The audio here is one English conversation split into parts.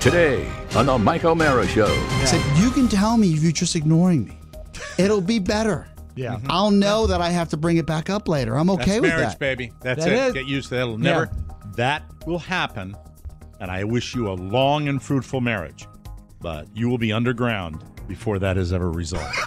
Today on the Mike O'Mara Show. I said, you can tell me if you're just ignoring me. It'll be better. Yeah. I'll know that I have to bring it back up later. I'm okay That's with marriage, that. baby. That's That it. is. Get used to that. It'll never. That will happen, and I wish you a long and fruitful marriage. But you will be underground before that is ever resolved.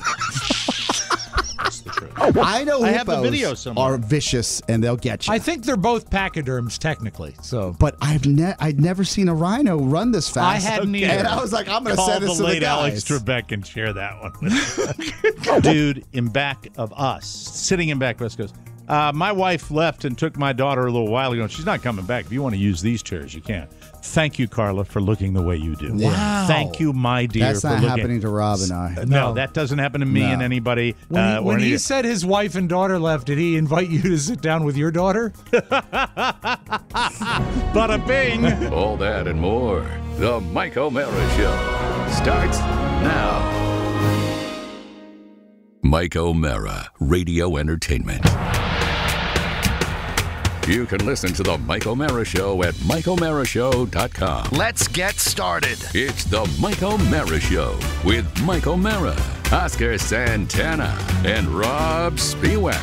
That's the truth. I know I have the hippos video somewhere. are vicious and they'll get you. I think they're both pachyderms technically. So, But I'd never seen a rhino run this fast. I hadn't either. And I was like, I'm going to Call send this the to the late Alex guys. Trebek and share that one with dude in back of us, sitting in back of us, goes, my wife left and took my daughter a little while ago. She's not coming back. If you want to use these chairs, you can. Thank you, Carla, for looking the way you do. Wow. Thank you, my dear, That's for not looking. happening to Rob and I. No, that doesn't happen to me No. and anybody. when he said his wife and daughter left, did he invite you to sit down with your daughter? Bada bing. All that and more. The Mike O'Mara Show starts now. Mike O'Mara, Radio Entertainment. You can listen to the Mike O'Mara Show at MikeO'MaraShow.com. Let's get started. It's the Mike O'Mara Show with Mike O'Mara, Oscar Santana, and Rob Spiewak.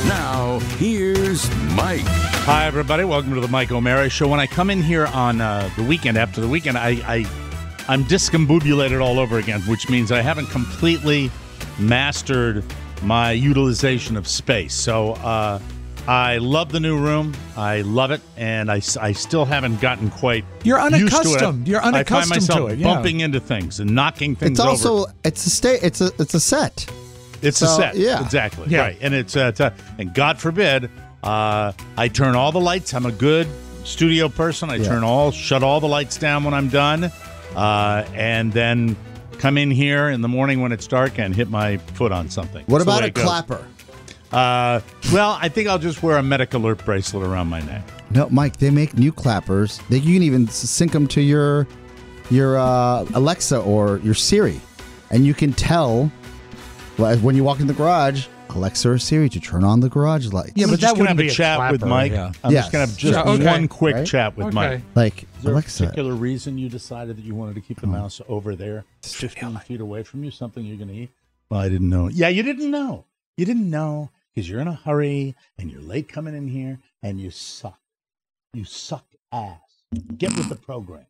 Now, here's Mike. Hi, everybody. Welcome to the Mike O'Mara Show. When I come in here on the weekend, after the weekend, I'm discombobulated all over again, which means I haven't completely mastered my utilization of space. So I love the new room. I love it, and I still haven't gotten quite You're used to it. unaccustomed. You're unaccustomed I find myself to it, yeah. bumping into things and knocking things It's also over. it's a set. It's So, a set. yeah. Exactly. Yeah. Right. And it's and God forbid, I turn all the lights. I'm a good studio person. I shut all the lights down when I'm done, and then come in here in the morning when it's dark and hit my foot on something. What That's the about way a it goes. clapper? Well, I think I'll just wear a medic alert bracelet around my neck. No, Mike, they make new clappers. You can even sync them to your Alexa or your Siri. And you can tell when you walk in the garage, Alexa or Siri to turn on the garage lights. Yeah, I'm but just that gonna wouldn't have be a a chat with clapper, Mike. yeah. I'm Yes. just gonna have just Yeah, okay. one quick Right? chat with Mike. Like, Is there Alexa. a particular reason you decided that you wanted to keep the mouse over there, 15 feet away from you? Something you're going to eat? Well, I didn't know. Yeah, you didn't know. You didn't know because you're in a hurry and you're late coming in here and you suck. You suck ass. Get with the program.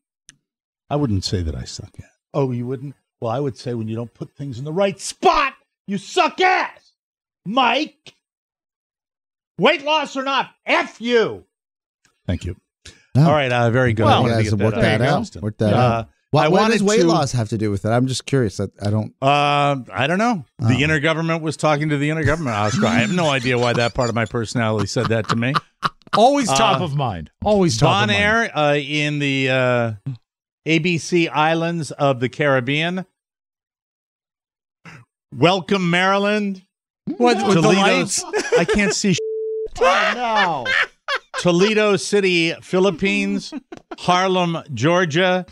I wouldn't say that I suck ass. Oh, you wouldn't? Well, I would say when you don't put things in the right spot, you suck ass. Mike, weight loss or not, F you. Thank you. Oh. All right, very good. Well, I wanted to you get guys work out. that There you out. go. Work that out. What wanted does weight to- loss have to do with it? I'm just curious. I don't. I don't know. The intergovernment was talking to the intergovernment, Oscar. I have no idea why that part of my personality said that to me. Always top of mind. Always top Bon of mind. Air in the ABC Islands of the Caribbean. Welcome, Maryland. What, with the lights? I can't see. No. Toledo City, Philippines, Harlem, Georgia,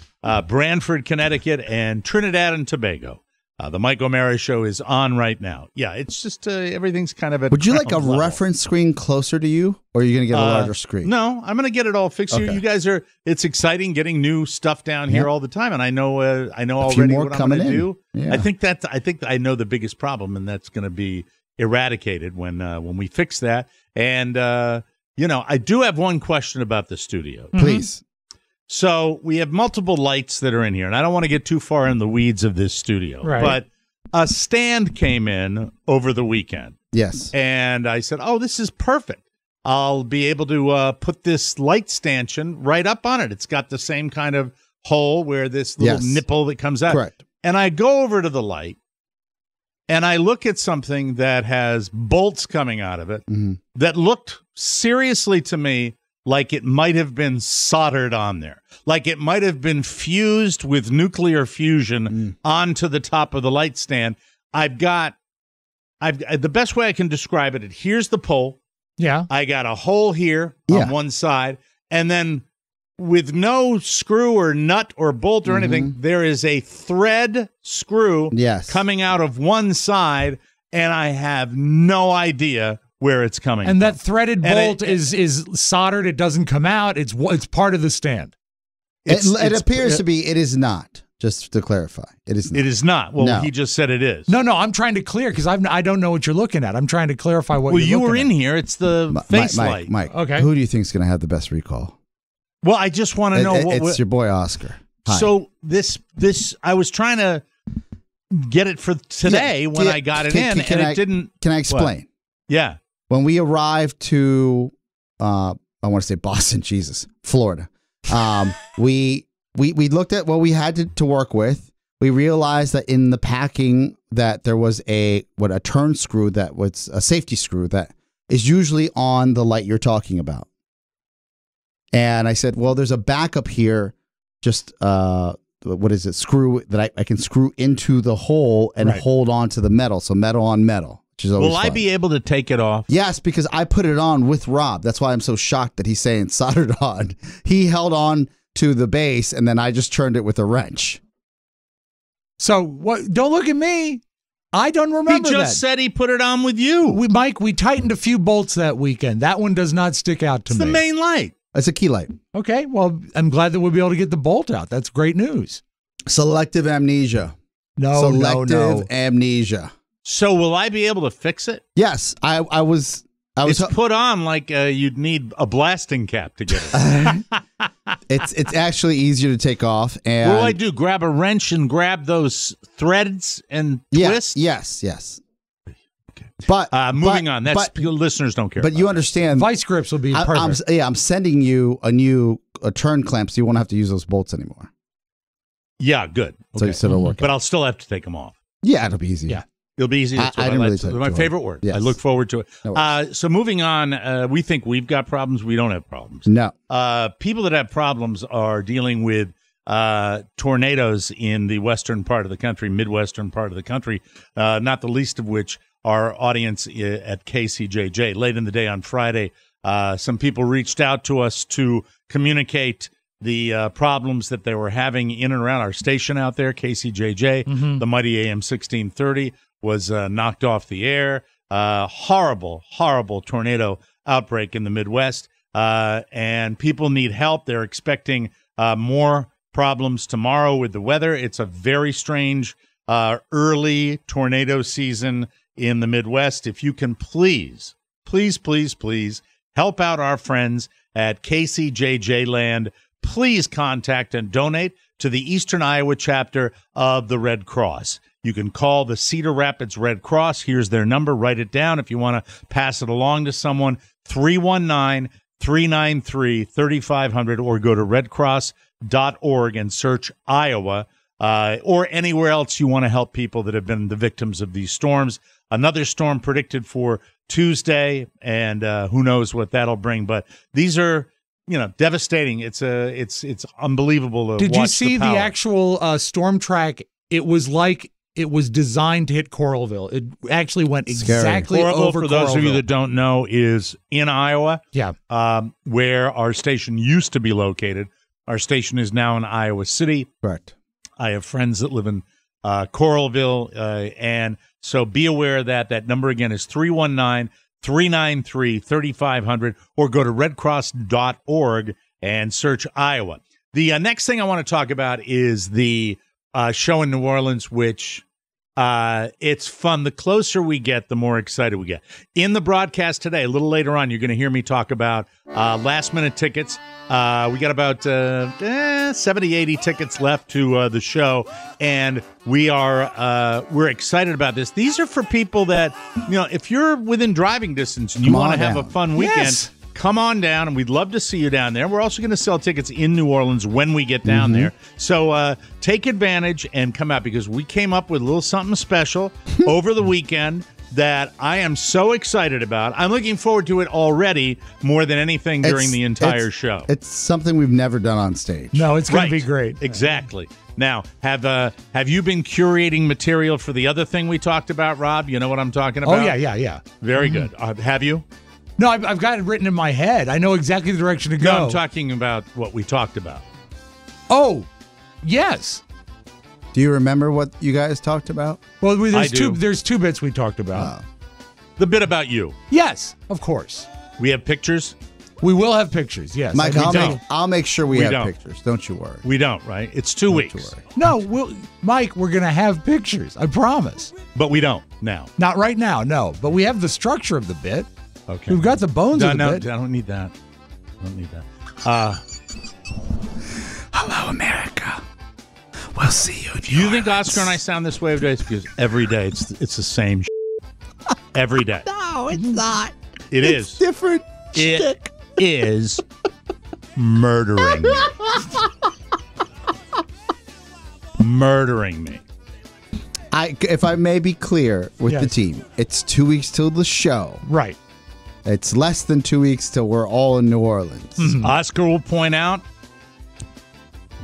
Branford, Connecticut, and Trinidad and Tobago. The Mike O'Mara Show is on right now. Yeah, it's just everything's kind of at Would you like a ground level. reference screen closer to you, or are you going to get a larger screen? No, I'm going to get it all fixed. Okay. You guys are. It's exciting getting new stuff down here Yep. all the time, and I know few already more what I'm coming going to in. do. Yeah. I think I know the biggest problem, and that's going to be eradicated when we fix that. And I do have one question about the studio. Please. So we have multiple lights that are in here, and I don't want to get too far in the weeds of this studio. Right. But a stand came in over the weekend, Yes. and I said, "Oh, this is perfect. I'll be able to put this light stanchion right up on it. It's got the same kind of hole where this little Yes. nipple that comes out." Correct. And I go over to the light, and I look at something that has bolts coming out of it that looked seriously to me like it might have been soldered on there, like it might have been fused with nuclear fusion onto the top of the light stand. I've the best way I can describe it. Here's the pole. Yeah. I got a hole here Yeah. on one side, and then with no screw or nut or bolt or anything, there is a thread screw Yes. coming out of one side, and I have no idea where it's coming And from. that threaded And bolt is soldered. It doesn't come out. It's part of the stand. It appears to be. It is not. Just to clarify, it is not. It is not. Well, No. he just said it is. No, I'm trying to clear because I don't know what you're looking at. I'm trying to clarify what. Well, you're you were looking in at. here. It's the face light. Mike. Okay. Who do you think is going to have the best recall? Well, I just want to know It's your boy Oscar. Hi. So this I was trying to get it for today when I got it in, and it didn't. Can I explain? What? Yeah. When we arrived to, I want to say Boston, Jesus, Florida. We looked at what we had to work with. We realized that in the packing that there was a turn screw that was a safety screw that is usually on the light you're talking about. And I said, well, there's a backup here, just screw that I can screw into the hole and hold on to the metal. So metal on metal, which is always Will I fun. be able to take it off? Yes, because I put it on with Rob. That's why I'm so shocked that he's saying soldered on. He held on to the base, and then I just turned it with a wrench. So what? Don't look at me. I don't remember He just that. said he put it on with you. Mike, we tightened a few bolts that weekend. That one does not stick out to It's me. the main light. It's a key light. Okay, well, I'm glad that we'll be able to get the bolt out. That's great news. Selective amnesia. Selective amnesia. So will I be able to fix it? Yes, I was. It's put on like you'd need a blasting cap to get it. It's actually easier to take off. And What do I do? Grab a wrench and grab those threads and twist? Yes. But moving on. That's listeners don't care. But about you understand, Vice grips will be perfect. I'm sending you a turn clamp, so you won't have to use those bolts anymore. Yeah, good. Okay. So it'll work. But I'll still have to take them off. Yeah, it'll be easy. Yeah. It'll be easy. I didn't really take my it. favorite word. Yes. I look forward to it. No worries. So moving on, we think we've got problems. We don't have problems. No. People that have problems are dealing with tornadoes in the western part of the country, midwestern part of the country, not the least of which our audience at KCJJ. Late in the day on Friday, some people reached out to us to communicate the problems that they were having in and around our station out there, KCJJ. Mm-hmm. The mighty AM 1630 was knocked off the air. Horrible tornado outbreak in the Midwest. And people need help. They're expecting more problems tomorrow with the weather. It's a very strange early tornado season in the Midwest. If you can please help out our friends at KCJJ-land, please contact and donate to the Eastern Iowa chapter of the Red Cross. You can call the Cedar Rapids Red Cross. Here's their number. Write it down if you want to pass it along to someone. 319-393-3500, or go to redcross.org and search Iowa, or anywhere else you want to help people that have been the victims of these storms. Another storm predicted for Tuesday, and who knows what that'll bring. But these are, devastating. It's unbelievable. Did you see the actual storm track? It was like it was designed to hit Coralville. It actually went exactly over for those of you Coralville. that don't know, is in Iowa. Yeah. Where our station used to be located. Our station is now in Iowa City. Correct. I have friends that live in Coralville, and so be aware of that. That number again is 319-393-3500, or go to redcross.org and search Iowa. The next thing I want to talk about is the show in New Orleans, which it's fun. The closer we get, the more excited we get. In the broadcast today, a little later on, you're going to hear me talk about last-minute tickets. We got about 70, 80 tickets left to the show, and we're excited about this. These are for people that, if you're within driving distance and you want to have a fun weekend, Yes. come on down, and we'd love to see you down there. We're also going to sell tickets in New Orleans when we get down there. So take advantage and come out, because we came up with a little something special over the weekend that I am so excited about. I'm looking forward to it already more than anything during the entire show. It's something we've never done on stage. No, it's going to be great. Exactly. Now, have you been curating material for the other thing we talked about, Rob? You know what I'm talking about? Oh, yeah. Very good. Have you? No, I've got it written in my head. I know exactly the direction to go. No, I'm talking about what we talked about. Oh, yes. Do you remember what you guys talked about? Well, I do. there's two bits we talked about. The bit about you. Yes, of course. We have pictures. We will have pictures, yes. Mike, I I'll make sure we have don't. pictures. Don't you worry. We don't, right? It's 2 weeks. No, Mike, we're going to have pictures. I promise. But we don't now. Not right now, no. But we have the structure of the bit. Okay. We've got the bones of the No, bit. I don't need that. Hello, America. We'll see you. Do you think Oscar and I sound this way every day? It's because every day it's the same every day. No, it's not. It is. It's different. It is murdering me. Murdering me. If I may be clear with Yes. the team, it's 2 weeks till the show. Right. It's less than 2 weeks till we're all in New Orleans. Oscar will point out,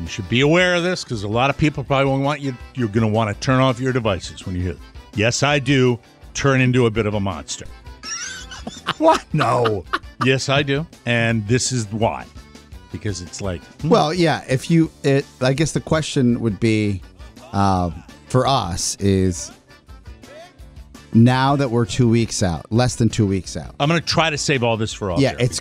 you should be aware of this because a lot of people probably won't want you. You're going to want to turn off your devices when you hear this. Yes, I do turn into a bit of a monster. What? No. Yes, I do. And this is why. Because it's like, Well, yeah. I guess the question would be, for us, is now that we're 2 weeks out, less than 2 weeks out. I'm going to try to save all this for all. Yeah, it's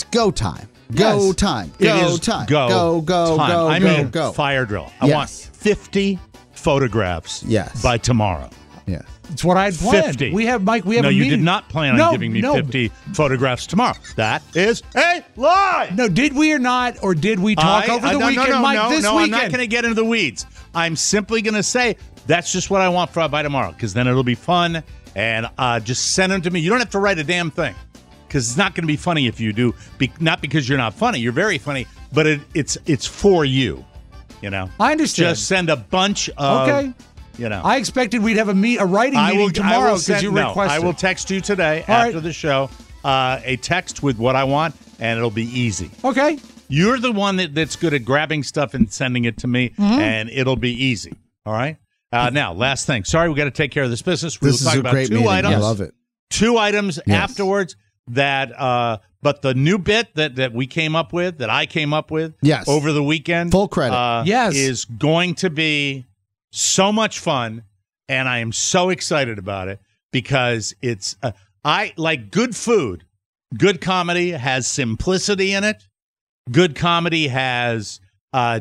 go time. Yes. Go time. It Go is time. Go time. I mean, go. fire drill. I Yes. want 50 photographs Yes. by tomorrow. Yeah. It's what I had planned. 50. We have, Mike, we have No, a you meeting. did not plan on giving me 50 photographs tomorrow. That is a lie. No, did we or not? Or did we talk over the weekend, Mike, this I'm weekend? not going to get into the weeds. I'm simply going to say that's just what I want by tomorrow because then it'll be fun. And just send them to me. You don't have to write a damn thing because it's not going to be funny if you do. Not because you're not funny. You're very funny, but it's for you. You know. I understand. Just send a bunch of. Okay. You know. I expected we'd have a writing meeting tomorrow because you requested. I will text you today after the show a text with what I want, and it'll be easy. Okay. You're the one that's good at grabbing stuff and sending it to me, and it'll be easy. All right? Now, last thing. Sorry, we got to take care of this business. This is a great meeting. items. I love it. 2 items afterwards that but the new bit that I came up with Yes. over the weekend. Full credit. Yes. Is going to be so much fun, and I am so excited about it because it's I like good food. Good comedy has simplicity in it. Good comedy has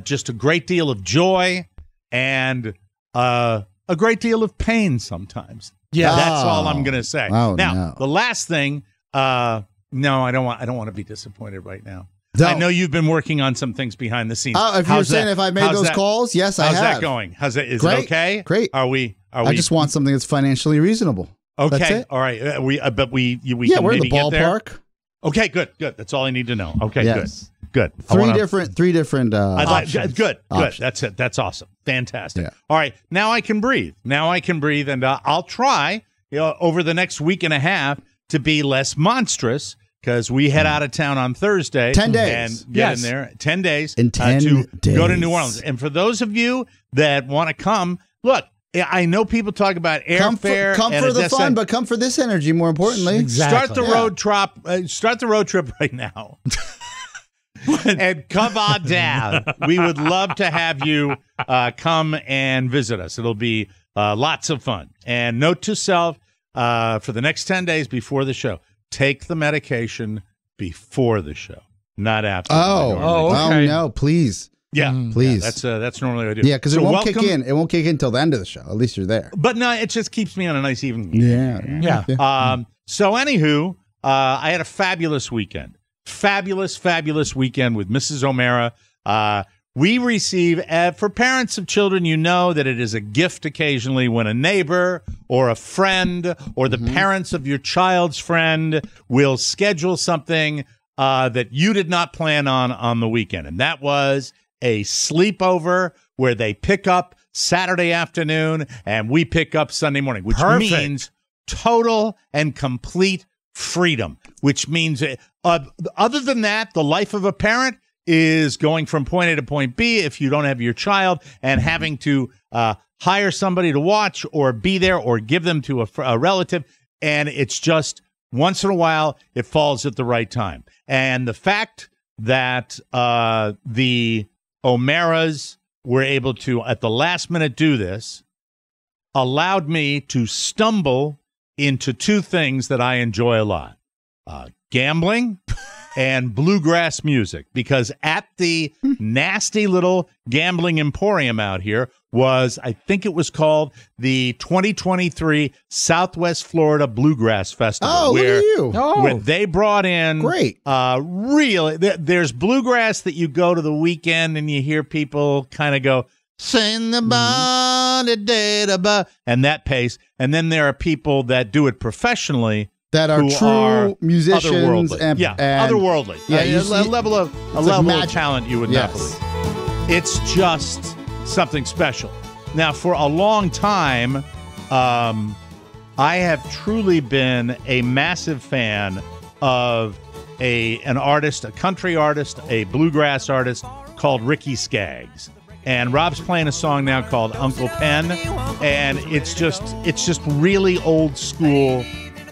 just a great deal of joy and a great deal of pain sometimes. Yeah. That's all I'm going to say. Oh, now, no. the last thing, no, I don't want to be disappointed right now. Don't. I know you've been working on some things behind the scenes. If you're saying if I made those calls, yes, I have. How's that going? Is it okay? Great. Are we? I just want something that's financially reasonable. Okay. That's it. All right. We can we're maybe in the get there. ballpark. Okay. Good. That's all I need to know. Okay. Yes. Good. Three different options. Good. Options. That's it. That's awesome. Fantastic. Yeah. All right. Now I can breathe. And I'll try over the next week and a half to be less monstrous because we head out of town on Thursday. 10 days. And get in there. 10 days. In 10 to days. go to New Orleans. And for those of you that want to come, look, I know people talk about airfare. Come for the fun, but come for this energy, more importantly. Exactly. Start the road trip right now. And come on down. We would love to have you come and visit us. It'll be lots of fun. And note to self, for the next 10 days before the show, take the medication before the show, not after. okay. No, please. Yeah, please. That's normally what I do. Yeah, because it won't kick in. It won't kick in until the end of the show. At least you're there. But no, it just keeps me on a nice evening. Yeah. So anywho, I had a fabulous weekend. Fabulous weekend with Mrs. O'Mara. We receive, for parents of children, you know that it is a gift occasionally when a neighbor or a friend or the parents of your child's friend will schedule something that you did not plan on the weekend. And that was a sleepover where they pick up Saturday afternoon and we pick up Sunday morning, which means total and complete freedom, which means other than that, the life of a parent is going from point A to point B if you don't have your child and having to hire somebody to watch or be there or give them to a relative. And it's just once in a while, it falls at the right time. And the fact that the O'Maras were able to, at the last minute, do this allowed me to stumble into 2 things that I enjoy a lot. gambling and bluegrass music, because at the nasty little gambling emporium out here was, I think it was called the 2023 Southwest Florida Bluegrass Festival. Oh, where, look at you. where they brought in Great. Really, there's bluegrass that you go to the weekend and you hear people kind of go, sing the ba-da-da-da-ba, and that pace. And then there are people that do it professionally that are true musicians and otherworldly. Yeah, A level of talent you would not Yes. believe. It's just something special. Now, for a long time, I have truly been a massive fan of an artist, a country artist, a bluegrass artist called Ricky Skaggs. And Rob's playing a song now called Uncle Pen, and it's just really old school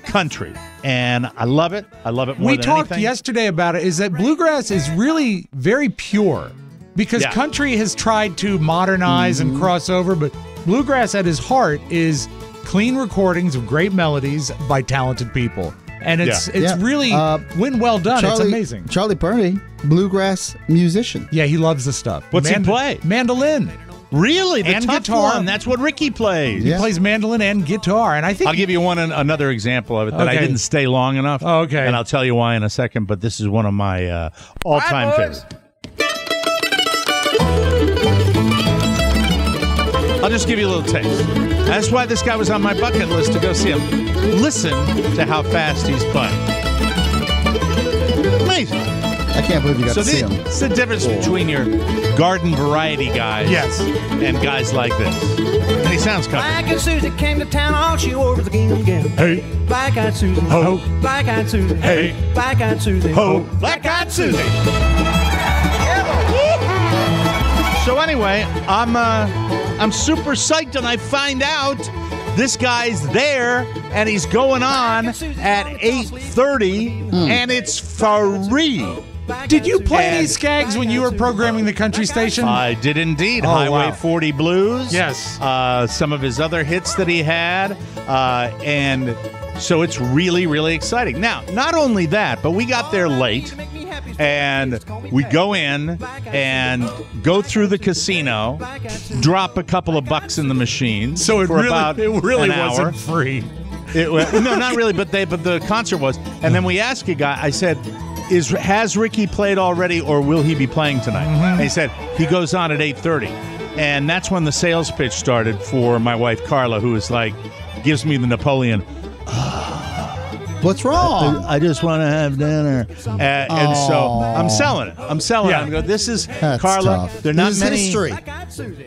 country, and I love it. I love it more We than talked anything. yesterday about it, is that bluegrass is really very pure, because country has tried to modernize and cross over, but bluegrass at his heart is clean recordings of great melodies by talented people. And it's really, when well done, it's amazing. Charlie Purdy, bluegrass musician. Yeah, he loves the stuff. What's he play? Mandolin. Really? The And tough guitar. one. That's what Ricky plays. He plays mandolin and guitar, and I think I'll give you another example of it that I didn't stay long enough. Oh, okay. And I'll tell you why in a second, but this is one of my all-time favorites. I'll just give you a little taste. That's why this guy was on my bucket list to go see him. Listen to how fast he's playing. Amazing. I can't believe you got to see him. It's the difference between your garden variety guys and guys like this. And he sounds comfortable. Black-eyed Susie came to town, all she wore was a gingham gown. Hey. Black-eyed Susie, Ho. Black-eyed Susie, Hey. Black-eyed Susie, Ho, Black-eyed Susie. So anyway, I'm super psyched, and I find out this guy's there, and he's going on at 8:30, and it's free. Did you play any Skaggs when you were programming the country station? I did indeed. Oh, Highway wow. 40 Blues. Yes. Some of his other hits that he had. And so it's really, really exciting. Now, not only that, but we got there late. And we go in and go through the casino, drop a couple of bucks in the machine. So it for really, about it really an hour. wasn't free. No, not really, but the concert was. And then we asked a guy, I said, has Ricky played already, or will he be playing tonight? And he said, he goes on at 8:30. And that's when the sales pitch started for my wife, Carla, who is like, gives me the Napoleon. What's wrong? I just want to have dinner. And so I'm selling it. I'm selling it. I'm going, this is, That's Carla, tough. there are not This is many. history.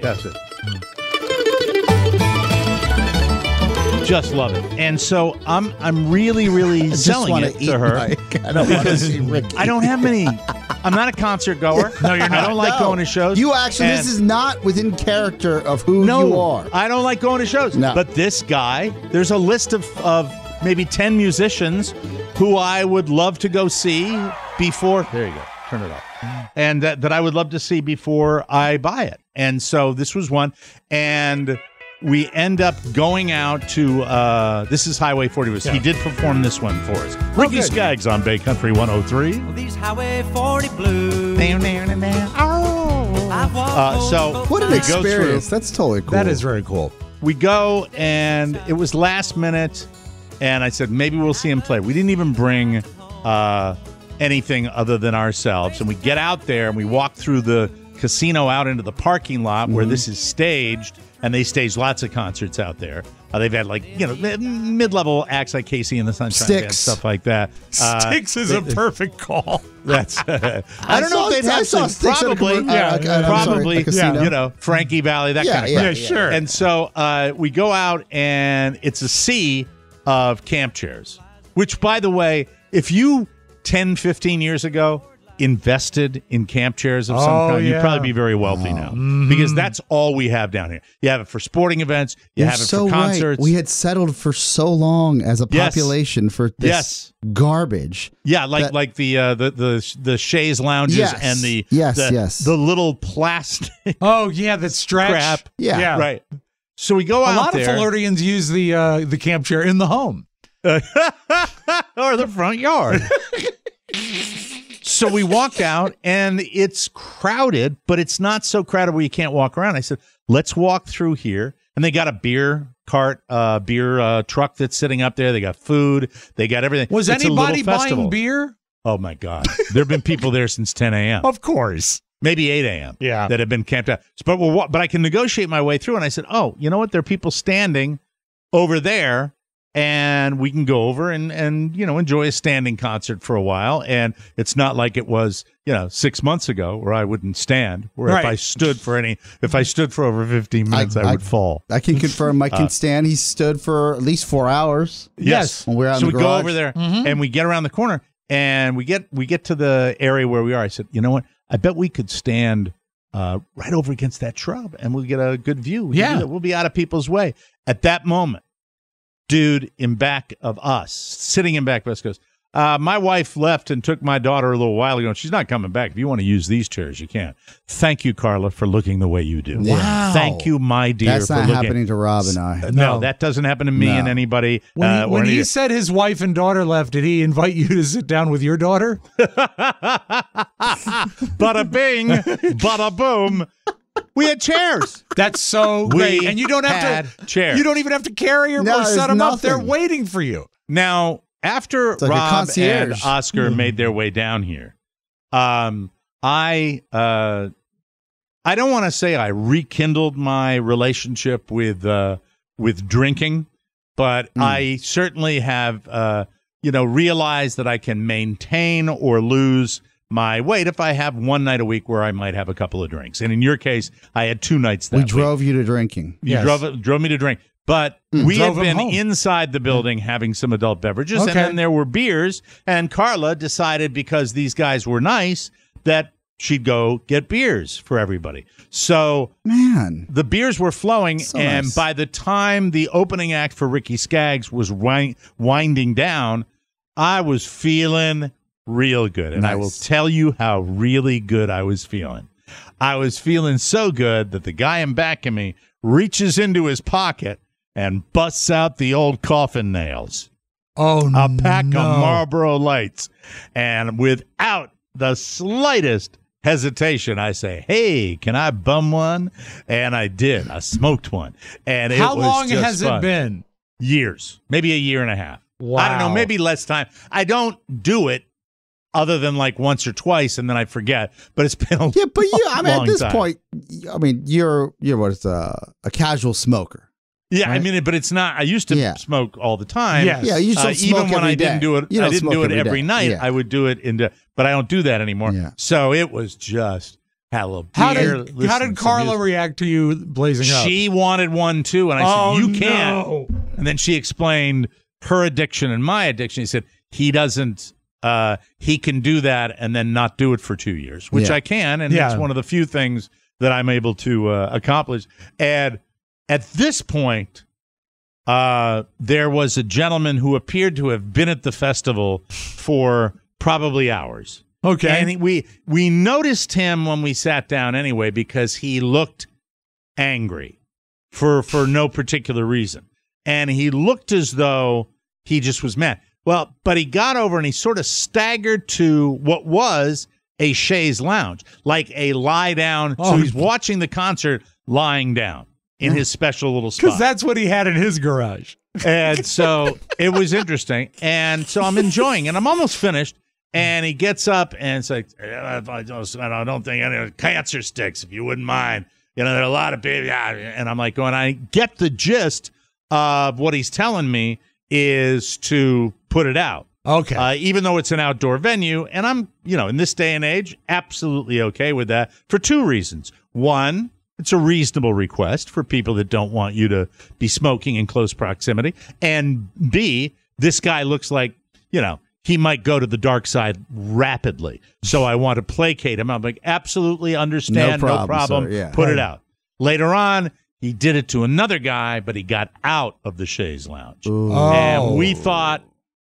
That's it. Just love it. And so I'm really, really selling it to her. I don't want to see Ricky. I don't have many. I'm not a concert goer. No, you're not. I don't like going to shows. You actually, this is not within character of who you are. I don't like going to shows. No. But this guy, there's a list of maybe 10 musicians who I would love to go see before. There you go. Turn it off. And that I would love to see before I buy it. And so this was one. And we end up going out to, this is Highway 40. He did perform this one for us. Ricky Skaggs on Bay Country 103. Well, these Highway 40 blues. So What an we go experience. through. That's totally cool. That is very cool. We go, and it was last minute, and I said, maybe we'll see him play. We didn't even bring anything other than ourselves. And we get out there, and we walk through the casino out into the parking lot where this is staged, and they stage lots of concerts out there. They've had, mid-level acts like Casey and the Sunshine Band, stuff like that. Sticks is a perfect call. That's I don't know if they'd have some, probably, Frankie Valley, that kind of crap. Yeah, sure. And so we go out, and it's a sea of camp chairs, which, by the way, if you 10, 15 years ago invested in camp chairs of some kind, you'd probably be very wealthy now, because that's all we have down here. You have it for sporting events, you have it for concerts. Right. We had settled for so long as a population for this garbage. Yeah, like the chaise lounges and the little plastic. Oh yeah, the stretch crap. Yeah, right. So we go out there. A lot of Floridians use the camp chair in the home. or the front yard. So we walked out, and it's crowded, but it's not so crowded where you can't walk around. I said, let's walk through here. And they got a beer cart, beer truck that's sitting up there. They got food. They got everything. Was It's anybody buying beer? Oh, my God. There have been people there since 10 a.m. Of course. Maybe 8 a.m. Yeah. That have been camped out. But I can negotiate my way through. And I said, oh, you know what? There are people standing over there. And we can go over and enjoy a standing concert for a while. And it's not like it was 6 months ago where I wouldn't stand. Where Right. if I stood for over 15 minutes, I would fall. I can confirm Mike can stand. He stood for at least 4 hours. Yes. When we're out So in the we go garage. over there and we get around the corner and we get to the area where we are. I said, you know what? I bet we could stand right over against that shrub and we'll get a good view. We'll be out of people's way. At that moment, dude in back of us, sitting in back of us, goes, my wife left and took my daughter a little while ago, and she's not coming back. If you want to use these chairs, you can. Thank you, Carla, for looking the way you do. Wow. Thank you, my dear, That's for not looking. happening to Rob and I. No, that doesning happen to me and anybody. When he said his wife and daughter left, did he invite you to sit down with your daughter? Bada bing, bada boom. We had chairs. That's so great. And you don't have to chairs. You don't even have to carry or No, set there's them up. They're nothing. waiting for you. Now, after like a Rob and concierge. Oscar made their way down here, I don't want to say I rekindled my relationship with drinking, but I certainly have realized that I can maintain or lose my weight if I have one night a week where I might have a couple of drinks. And in your case, I had 2 nights that We week. drove you to drinking. You drove me to drink. But we had Drove him been home. inside the building having some adult beverages, and Okay. then there were beers, and Carla decided, because these guys were nice, that she'd go get beers for everybody. So Man. the beers were flowing, So and nice. by the time the opening act for Ricky Skaggs was winding down, I was feeling real good. And I will Nice. tell you how really good I was feeling. I was feeling so good that the guy in back of me reaches into his pocket and busts out the old coffin nails. Oh, A pack of Marlboro Lights. And without the slightest hesitation, I say, hey, can I bum one? And I did. I smoked one. And it How was long just has fun. it been? Years. Maybe a year and a half. I don't know. Wow. Maybe less time. I don't do it other than like once or twice, and then I forget. But it's been a Yeah, but I mean, at long this time. point, I mean, you're what is a casual smoker. Yeah, I right? mean, but it's not. I used to Yeah. smoke all the time. Yes. Yeah, you just don't even smoke when every I didn't day. do it, You I don't didn't smoke do it every every day. night. Yeah. I would do it but I don't do that anymore. Yeah. So it was just had a little How beer. did listen to Carla music. react to you blazing up? She wanted one too, and I said, "You can't." No. And then she explained her addiction and my addiction. He said he doesn't. He can do that and then not do it for 2 years, which Yeah. I can, and Yeah. it's one of the few things that I'm able to accomplish. And at this point, there was a gentleman who appeared to have been at the festival for probably hours. Okay. And we noticed him when we sat down anyway, because he looked angry for no particular reason. And he looked as though he just was mad. Well, but he got over and he sort of staggered to what was a chaise lounge, like a lie down. Oh. So he's watching the concert lying down in his special little spot. Because that's what he had in his garage. And so it was interesting. And so I'm enjoying it. I'm almost finished. And he gets up and it's like, I don't think any cancer sticks, if you wouldn't mind. There are a lot of baby. And I'm like going, I get the gist of what he's telling me is to put it out. Okay. Even though it's an outdoor venue. And I'm, in this day and age, absolutely okay with that for 2 reasons. One, it's a reasonable request for people that don't want you to be smoking in close proximity. And B, this guy looks like, he might go to the dark side rapidly. So I want to placate him. I'm like, absolutely understand, no problem. Sir. Yeah. Put it out. Later on, he did it to another guy, but he got out of the chaise lounge. And we thought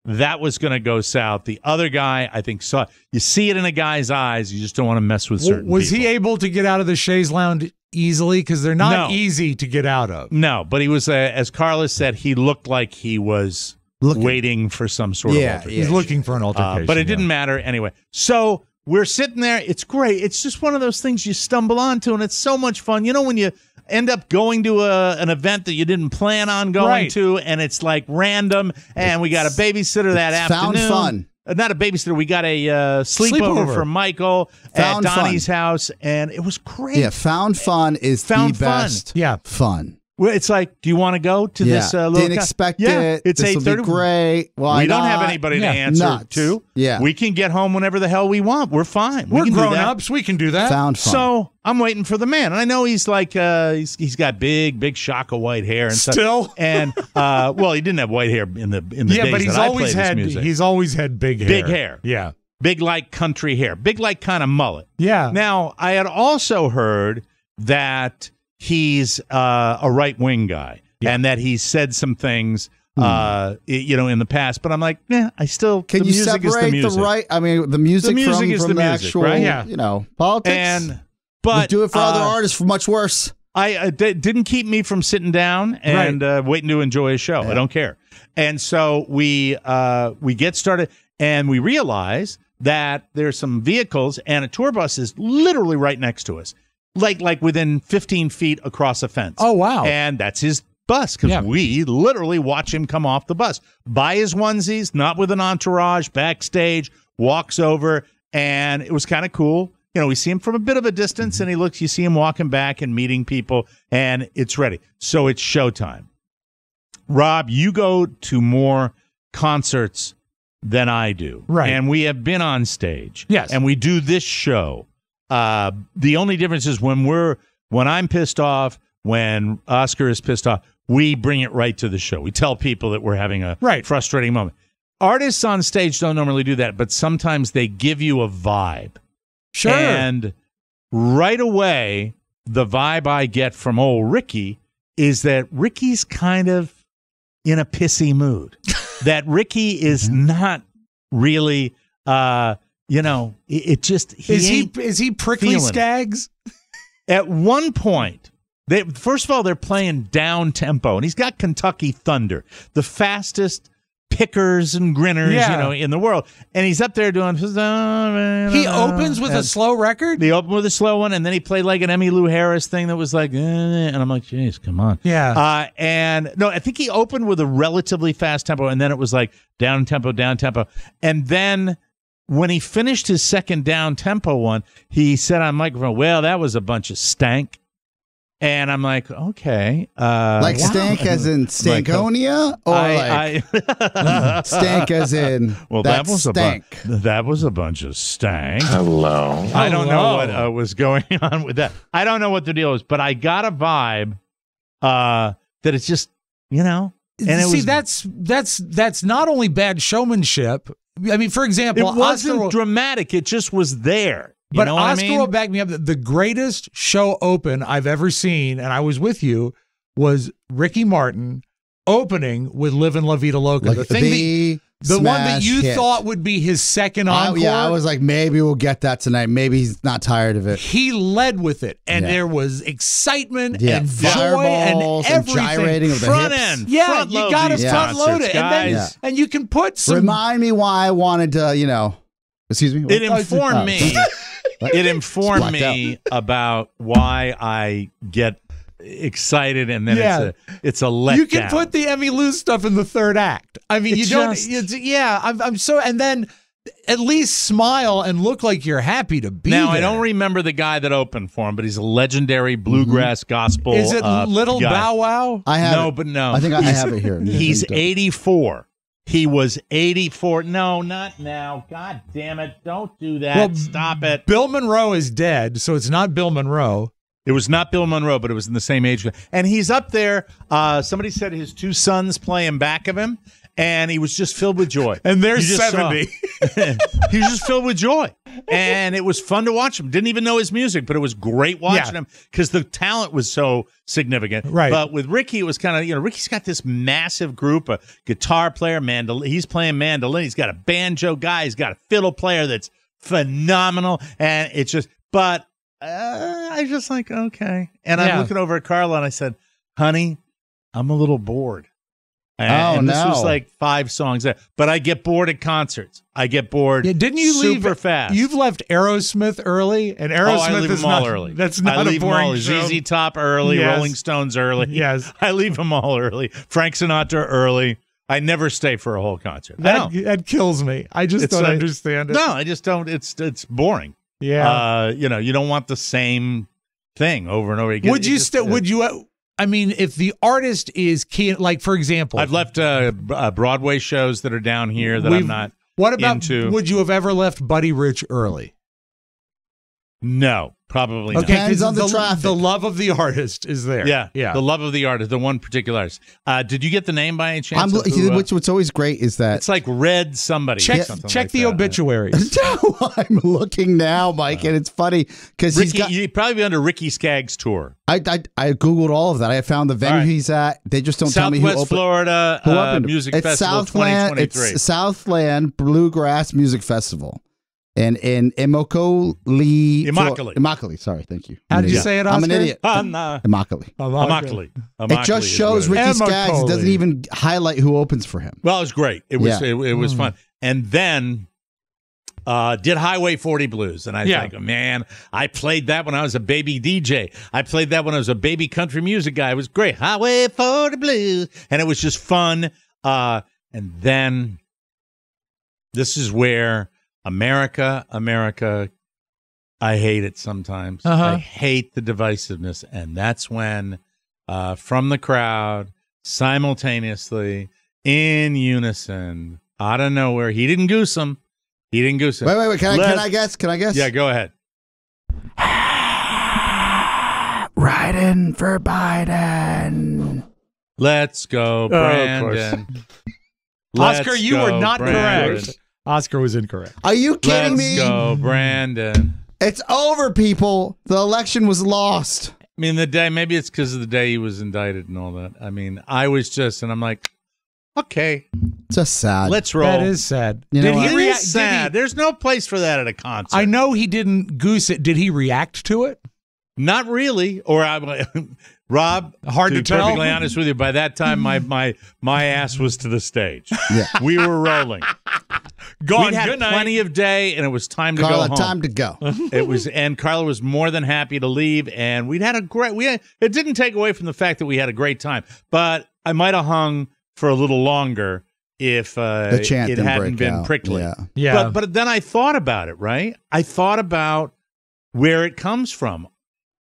that was going to go south. The other guy, I think, saw. You see it in a guy's eyes. You just don't want to mess with certain Was people. he able to get out of the chaise lounge easily? Because they're not No. easy to get out of. No, but he was, as Carla said, he looked like he was waiting for some sort of altercation. He's looking for an altercation. But it didn't matter anyway. So we're sitting there. It's great. It's just one of those things you stumble onto, and it's so much fun. You know, when you end up going to an event that you didn't plan on going to, and it's like random, and we got a babysitter that afternoon. Found fun. Not a babysitter. We got a sleepover for Michael at Donnie's house, and it was great. Yeah, found fun is the best. Yeah, fun. Well, it's like, do you want to go to this? Didn't expect it. It's 8:30. Great. Why we don't not? have anybody to answer to. Yeah, we can get home whenever the hell we want. We're fine. We're grown ups. We can do that. Found fun. So I'm waiting for the man, and I know he's like he's got big shock of white hair and still. Stuff. And well, he didn't have white hair in the days but that I played his music. He's always had big hair. Big hair. Yeah, big like country hair. Big like kind of mullet. Yeah. Now I had also heard that he's a right-wing guy, and that he said some things, in the past. But I'm like, I still can the you music separate is the music. the right? I mean, the music from is the music, actual, right? Yeah. politics. But we do it for other artists for much worse. I didn't keep me from sitting down and waiting to enjoy a show. I don't care. And so we get started, and we realize that there's some vehicles, and a tour bus is literally right next to us. Like within 15 feet across a fence. Oh, wow. And that's his bus, because we literally watch him come off the bus. Buy his onesies, not with an entourage, backstage, walks over, and it was kind of cool. You know, we see him from a bit of a distance, and you see him walking back and meeting people, and it's ready. So it's showtime. Rob, you go to more concerts than I do. Right. And we have been on stage. Yes. And we do this show. The only difference is when I'm pissed off, when Oscar is pissed off, we bring it right to the show. We tell people that we're having a frustrating moment. Artists on stage don't normally do that, but sometimes they give you a vibe. Sure. And right away, the vibe I get from old Ricky is that Ricky's kind of in a pissy mood. That Ricky is not really... it just is he prickly Skaggs? At one point, first of all, they're playing down tempo, and he's got Kentucky Thunder, the fastest pickers and grinners, in the world, and he's up there doing. He opens with a slow record. They open with a slow one, and then he played like an Emmylou Harris thing that was like, and I'm like, jeez, come on, and no, I think he opened with a relatively fast tempo, and then it was like down tempo, and then. When he finished his second down-tempo one, he said on microphone, well, that was a bunch of stank. And I'm like, okay. Like stank as in Stankonia? Or stank as in that was a bunch of stank. Hello. I don't know what was going on with that. I don't know what the deal is, but I got a vibe that it's just, And that's not only bad showmanship. I mean, for example, it wasn't dramatic. It just was there. But Oscar will back me up. The greatest show open I've ever seen, and I was with you, was Ricky Martin opening with "Livin' La Vida Loca." Like the one that you thought would be his second encore. I was like, maybe we'll get that tonight. Maybe he's not tired of it. He led with it, and there was excitement and joy and everything. And gyrating of the front hips. end. Yeah, front you got to front load it, and you can put some. Remind me why I wanted to, Excuse me. It informed me. It informed me about why I get excited, and then it's a letdown. You can put the Emmylou stuff in the third act. I mean, I'm so, and then at least smile and look like you're happy to be there. I don't remember the guy that opened for him, but he's a legendary bluegrass gospel. Is it Little guy. Bow Wow? I have no. I think I have it here. He's 84. He was 84. No, not now. God damn it. Don't do that. Well, stop it. Bill Monroe is dead, so it's not Bill Monroe. It was not Bill Monroe, but it was in the same age. And he's up there. Somebody said his two sons play in back of him, and he was just filled with joy. And they're 70. He was just filled with joy. And it was fun to watch him. Didn't even know his music, but it was great watching him because the talent was so significant. Right. But with Ricky, it was kind of, Ricky's got this massive group, a guitar player, mandolin. He's playing mandolin. He's got a banjo guy. He's got a fiddle player that's phenomenal. And it's just, but I was just like, okay. And I'm looking over at Carla and I said, honey, I'm a little bored. And this was like 5 songs. But I get bored at concerts. I get bored. Yeah, didn't you super leave fast? You've left Aerosmith early, and Aerosmith I leave is them all not early. That's not a boring show. ZZ Top early, Yes. Rolling Stones early. Yes. I leave them all early. Frank Sinatra early. I never stay for a whole concert. That kills me. I just don't understand it. No, I just don't. It's boring. Yeah. You don't want the same thing over and over again. Would you? I mean, if the artist is key, like for example, I've left Broadway shows that are down here that I'm not. What about? into. Would you have ever left Buddy Rich early? No, probably not. Okay, Depends on the traffic. The love of the artist is there. Yeah. yeah. The love of the artist, the one particular artist. Did you get the name by any chance? What's always great is that It's like Red somebody. Check like the that. obituaries. I'm looking now, Mike, and it's funny because You'd probably be under Ricky Skaggs' tour. I googled all of that. I found the venue he's at. They just don't tell me who Southwest opened. Florida Music It's Festival Southland. 2023. It's Southland Bluegrass Music Festival, and in Immokalee. Sorry, thank you. How did you say it, Oscar? I'm an idiot. Immokalee. It just shows Ricky Skaggs. It doesn't even highlight who opens for him. Well, it was great. It was fun. And then did Highway 40 Blues. And I think, man, I played that when I was a baby DJ. I played that when I was a baby country music guy. It was great. Highway 40 Blues. And it was just fun. And then this is where America, I hate it sometimes. I hate the divisiveness. And that's when from the crowd, simultaneously, in unison, out of nowhere, he didn't goose him. Wait. Can I guess? Yeah, go ahead. Riding for Biden. Let's go, Brandon. Oscar, you were not correct. Oscar was incorrect. Are you kidding me? Let's go, Brandon. It's over, people. The election was lost. I mean, the day, maybe it's because of the day he was indicted and all that. I mean, I was just, and I'm like, okay. It's just sad. Let's roll. That is sad. You know Did what? he It react? is sad. There's no place for that at a concert. I know he didn't goose it. Did he react to it? Not really. Or Rob, Hard to be tell. perfectly honest with you, by that time my ass was to the stage. Yeah. We were rolling. We'd had plenty of day, and it was time to Carla, go home. time to go. It was, and Carla was more than happy to leave, and we'd had a great. It didn't take away from the fact that we had a great time, but I might have hung for a little longer if The chant it didn't hadn't break been out. prickly. Yeah. But then I thought about it. Right, I thought about where it comes from.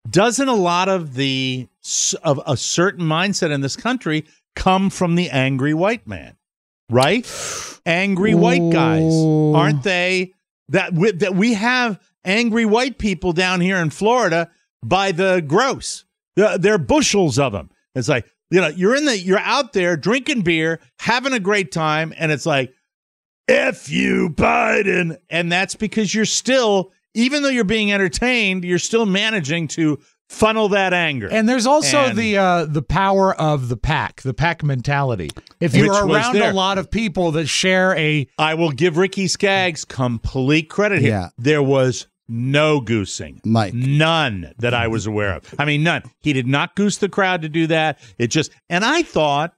Doesn't a lot of a certain mindset in this country come from the angry white man? Right? Angry white guys. Aren't they? That we have angry white people down here in Florida by the gross. There are bushels of them. It's like, you're out there drinking beer, having a great time, and it's like, F you, Biden. And that's because you're still, even though you're being entertained, you're still managing to funnel that anger. And there's also the power of the pack mentality. If you're around a lot of people that share I will give Ricky Skaggs complete credit here. Yeah. There was no goosing. Mike. None that I was aware of. I mean, none. He did not goose the crowd to do that. And I thought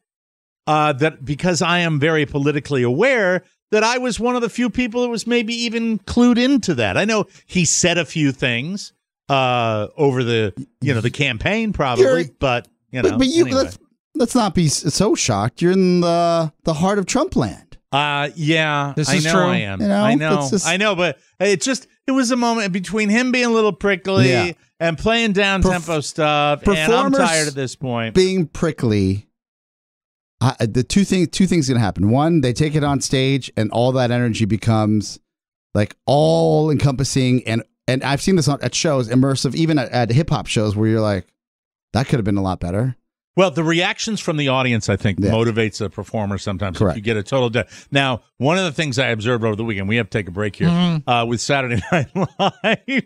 that because I am very politically aware, that I was one of the few people that was maybe even clued into that. I know he said a few things over the campaign probably, but anyway. let's not be so shocked. You're in the heart of Trump land. Yeah, This I is know true. I am. You know, I know, it's just- I know, but it was a moment between him being a little prickly and playing down tempo stuff, and I'm performers tired at this point. Being prickly. The two things going to happen. One, they take it on stage, and all that energy becomes like all encompassing, and I've seen this at shows, immersive, even at hip hop shows, where you're like, that could have been a lot better. Well, the reactions from the audience, I think, motivates a performer sometimes. Correct. If you get a total Now, one of the things I observed over the weekend, we have to take a break here, with Saturday Night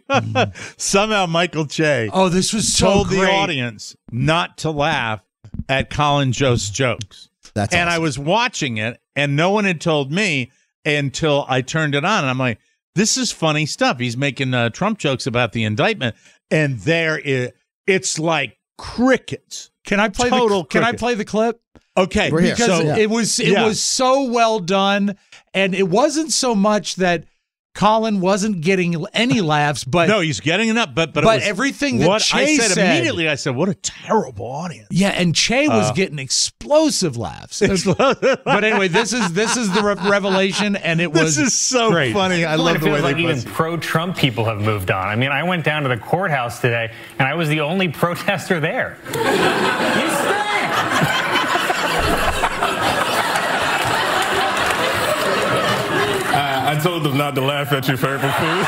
Live. Somehow Michael Che this was so told great. the audience not to laugh at Colin Jost's jokes. That's and awesome. I was watching it, and no one had told me until I turned it on, and I'm like, this is funny stuff. He's making Trump jokes about the indictment, and it's like crickets Can I play the clip? Okay, We're here. Because So- it was so well done, and it wasn't so much that Colin wasn't getting any laughs, but no, he's getting enough. But everything that Che I said immediately, I said, "What a terrible audience." Yeah, and Che was getting explosive laughs. But anyway, this is the revelation, and it was This is so great. funny. I love It the way feels like they even bust it. pro-Trump people have moved on. I mean, I went down to the courthouse today, and I was the only protester there. You stink! I told them not to laugh at your favorite food.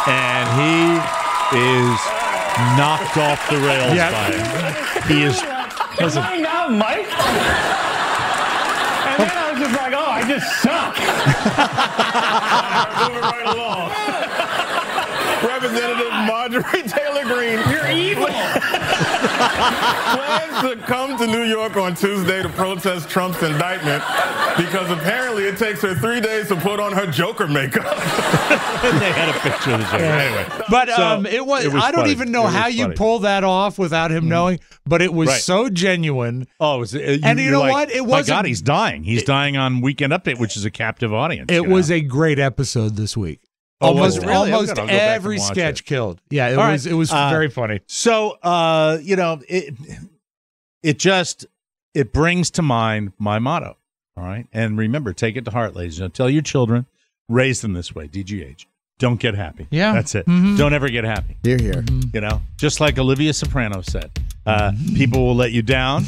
And he is knocked off the rails Yeah. by it. He is. Listen, Am I not Mike? And then I was just like, oh, I just suck. Moving right along. Representative Marjorie Taylor Greene. You're evil. Plans to come to New York on Tuesday to protest Trump's indictment because apparently it takes her 3 days to put on her Joker makeup. they had a picture of the Joker. Anyway, But so, it was. it was I don't funny. even know It was how you funny. pull that off without him knowing. But it was Right. so genuine. Oh, it was, And you you're know like, what? It my wasn't- God, he's dying. He's dying on Weekend Update, which is a captive audience. It you know? was a great episode this week. Oh, was Almost, it really? I'm almost gonna go back and every watch sketch it. killed. Yeah, it All was. right. It was very funny. So, it brings to mind my motto. All right, and remember, take it to heart, ladies. Tell your children, raise them this way. DGH. Don't get happy. Yeah. That's it. Mhm. Don't ever get happy. Here, here. You know, just like Olivia Soprano said, people will let you down,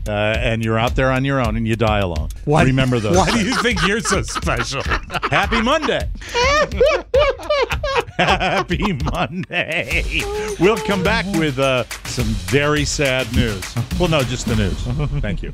and you're out there on your own, and you die alone. Remember those. Why do you think you're so special? Happy Monday. Happy Monday. We'll come back with some very sad news. Well, no, just the news. Thank you.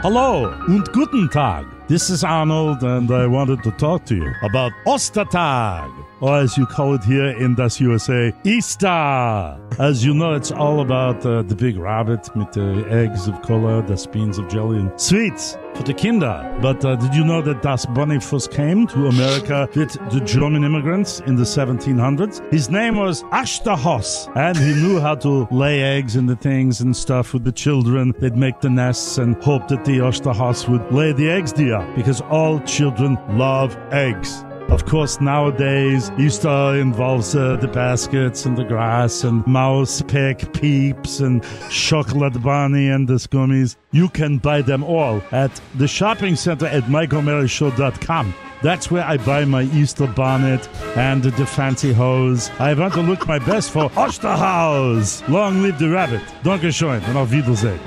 Hello und guten Tag. This is Arnold, and I wanted to talk to you about Ostertag, or as you call it here in das USA, Easter. As you know, it's all about the big rabbit with the eggs of color, the beans of jelly, and sweets for the Kinder. But did you know that Das Bunny first came to America with the German immigrants in the 1700s? His name was Ashterhoss, and he knew how to lay eggs in the things and stuff with the children. They'd make the nests and hope that the Ashterhoss would lay the eggs there, because all children love eggs. Of course, nowadays, Easter involves the baskets and the grass and mouse pick peeps and chocolate bunny and the gummies. You can buy them all at the shopping center at MikeO'MaryShow.com. That's where I buy my Easter bonnet and the fancy hose. I want to look my best for Osterhaus. Long live the rabbit. Dankeschön and auf Wiedersehen.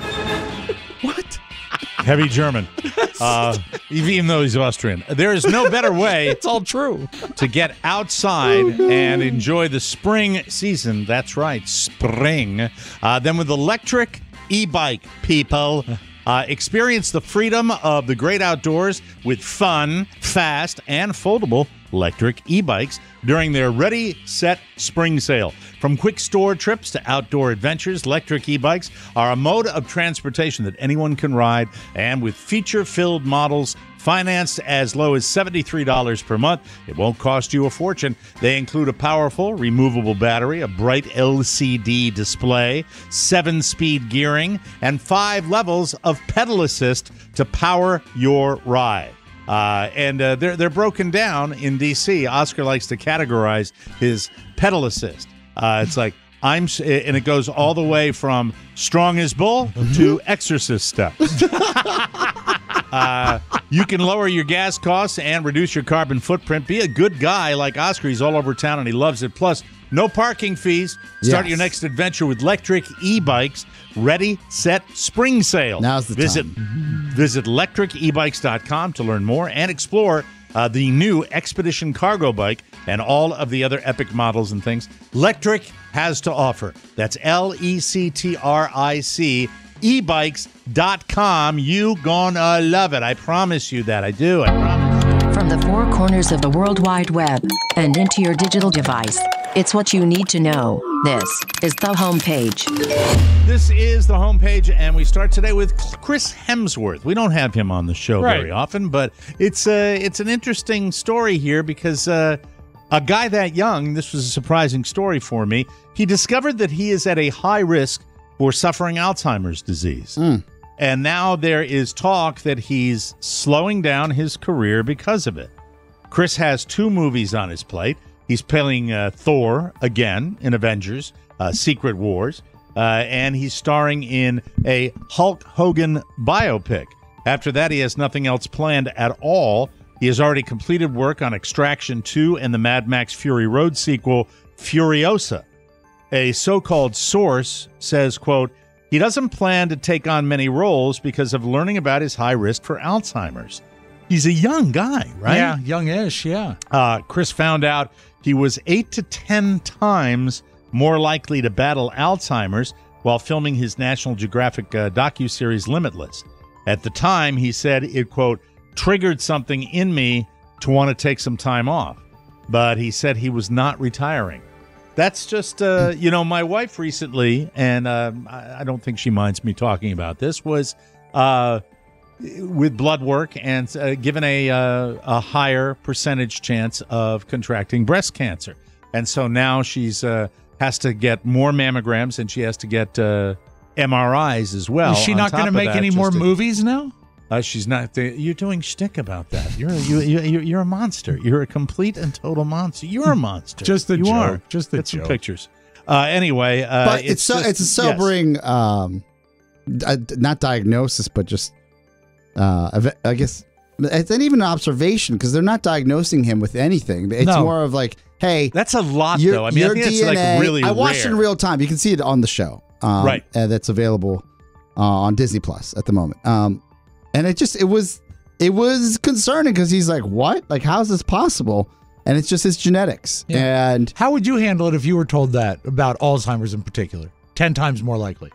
Heavy German. Even though he's Austrian. There is no better way It's all true. to get outside and enjoy the spring season. That's right, spring. Then with electric e-bike, people. Experience the freedom of the great outdoors with fun, fast, and foldable electric e-bikes during their Ready, Set Spring Sale. From quick store trips to outdoor adventures, electric e-bikes are a mode of transportation that anyone can ride, and with feature-filled models financed as low as $73 per month, it won't cost you a fortune. They include a powerful removable battery, a bright LCD display, 7-speed gearing, and 5 levels of pedal assist to power your ride. They're broken down in D.C. Oscar likes to categorize his pedal assist. It's like and it goes all the way from strong as bull to exorcist steps. You can lower your gas costs and reduce your carbon footprint. Be a good guy like Oscar. He's all over town and he loves it. Plus, no parking fees. Start your next adventure with electric e-bikes. Ready, Set, Spring Sale. Now's the time. Visit electricebikes.com to learn more and explore the new Expedition Cargo Bike and all of the other epic models and things Electric has to offer. That's LECTRIC, ebikes.com. You gonna love it. I promise you that. I do. I promise. From the four corners of the World Wide Web and into your digital device, It's what you need to know. This is the homepage. This is the homepage, and we start today with Chris Hemsworth. We don't have him on the show very often, but it's an interesting story here because a guy that young, this was a surprising story for me, he discovered that he is at a high risk for suffering Alzheimer's disease. And now there is talk that he's slowing down his career because of it. Chris has 2 movies on his plate. He's playing Thor again in Avengers, Secret Wars, and he's starring in a Hulk Hogan biopic. After that, he has nothing else planned at all. He has already completed work on Extraction 2 and the Mad Max Fury Road sequel, Furiosa. A so-called source says, quote, he doesn't plan to take on many roles because of learning about his high risk for Alzheimer's. He's a young guy, right? Yeah, youngish, yeah. Chris found out he was 8 to 10 times more likely to battle Alzheimer's while filming his National Geographic docuseries Limitless. At the time, he said it, quote, triggered something in me to want to take some time off. But he said he was not retiring. That's just, my wife recently, and I don't think she minds me talking about this, was with blood work and given a higher percentage chance of contracting breast cancer. And so now she's has to get more mammograms and she has to get MRIs as well. Is she not going to make any more movies now? She's not. You're doing shtick about that. You're a monster. You're a complete and total monster. You're a monster. Just the you joke. Are. Just the Get joke. Some pictures. Anyway, but it's a sobering, not diagnosis, but just I guess it's not even an observation because they're not diagnosing him with anything. It's more of like, hey, that's a lot though. I mean, I think DNA, it's like really. I watched it in real time. You can see it on the show, right? That's available on Disney Plus at the moment. And it was concerning because he's like, what? Like, how is this possible? And it's just his genetics. Yeah. And how would you handle it if you were told that about Alzheimer's in particular? 10 times more likely.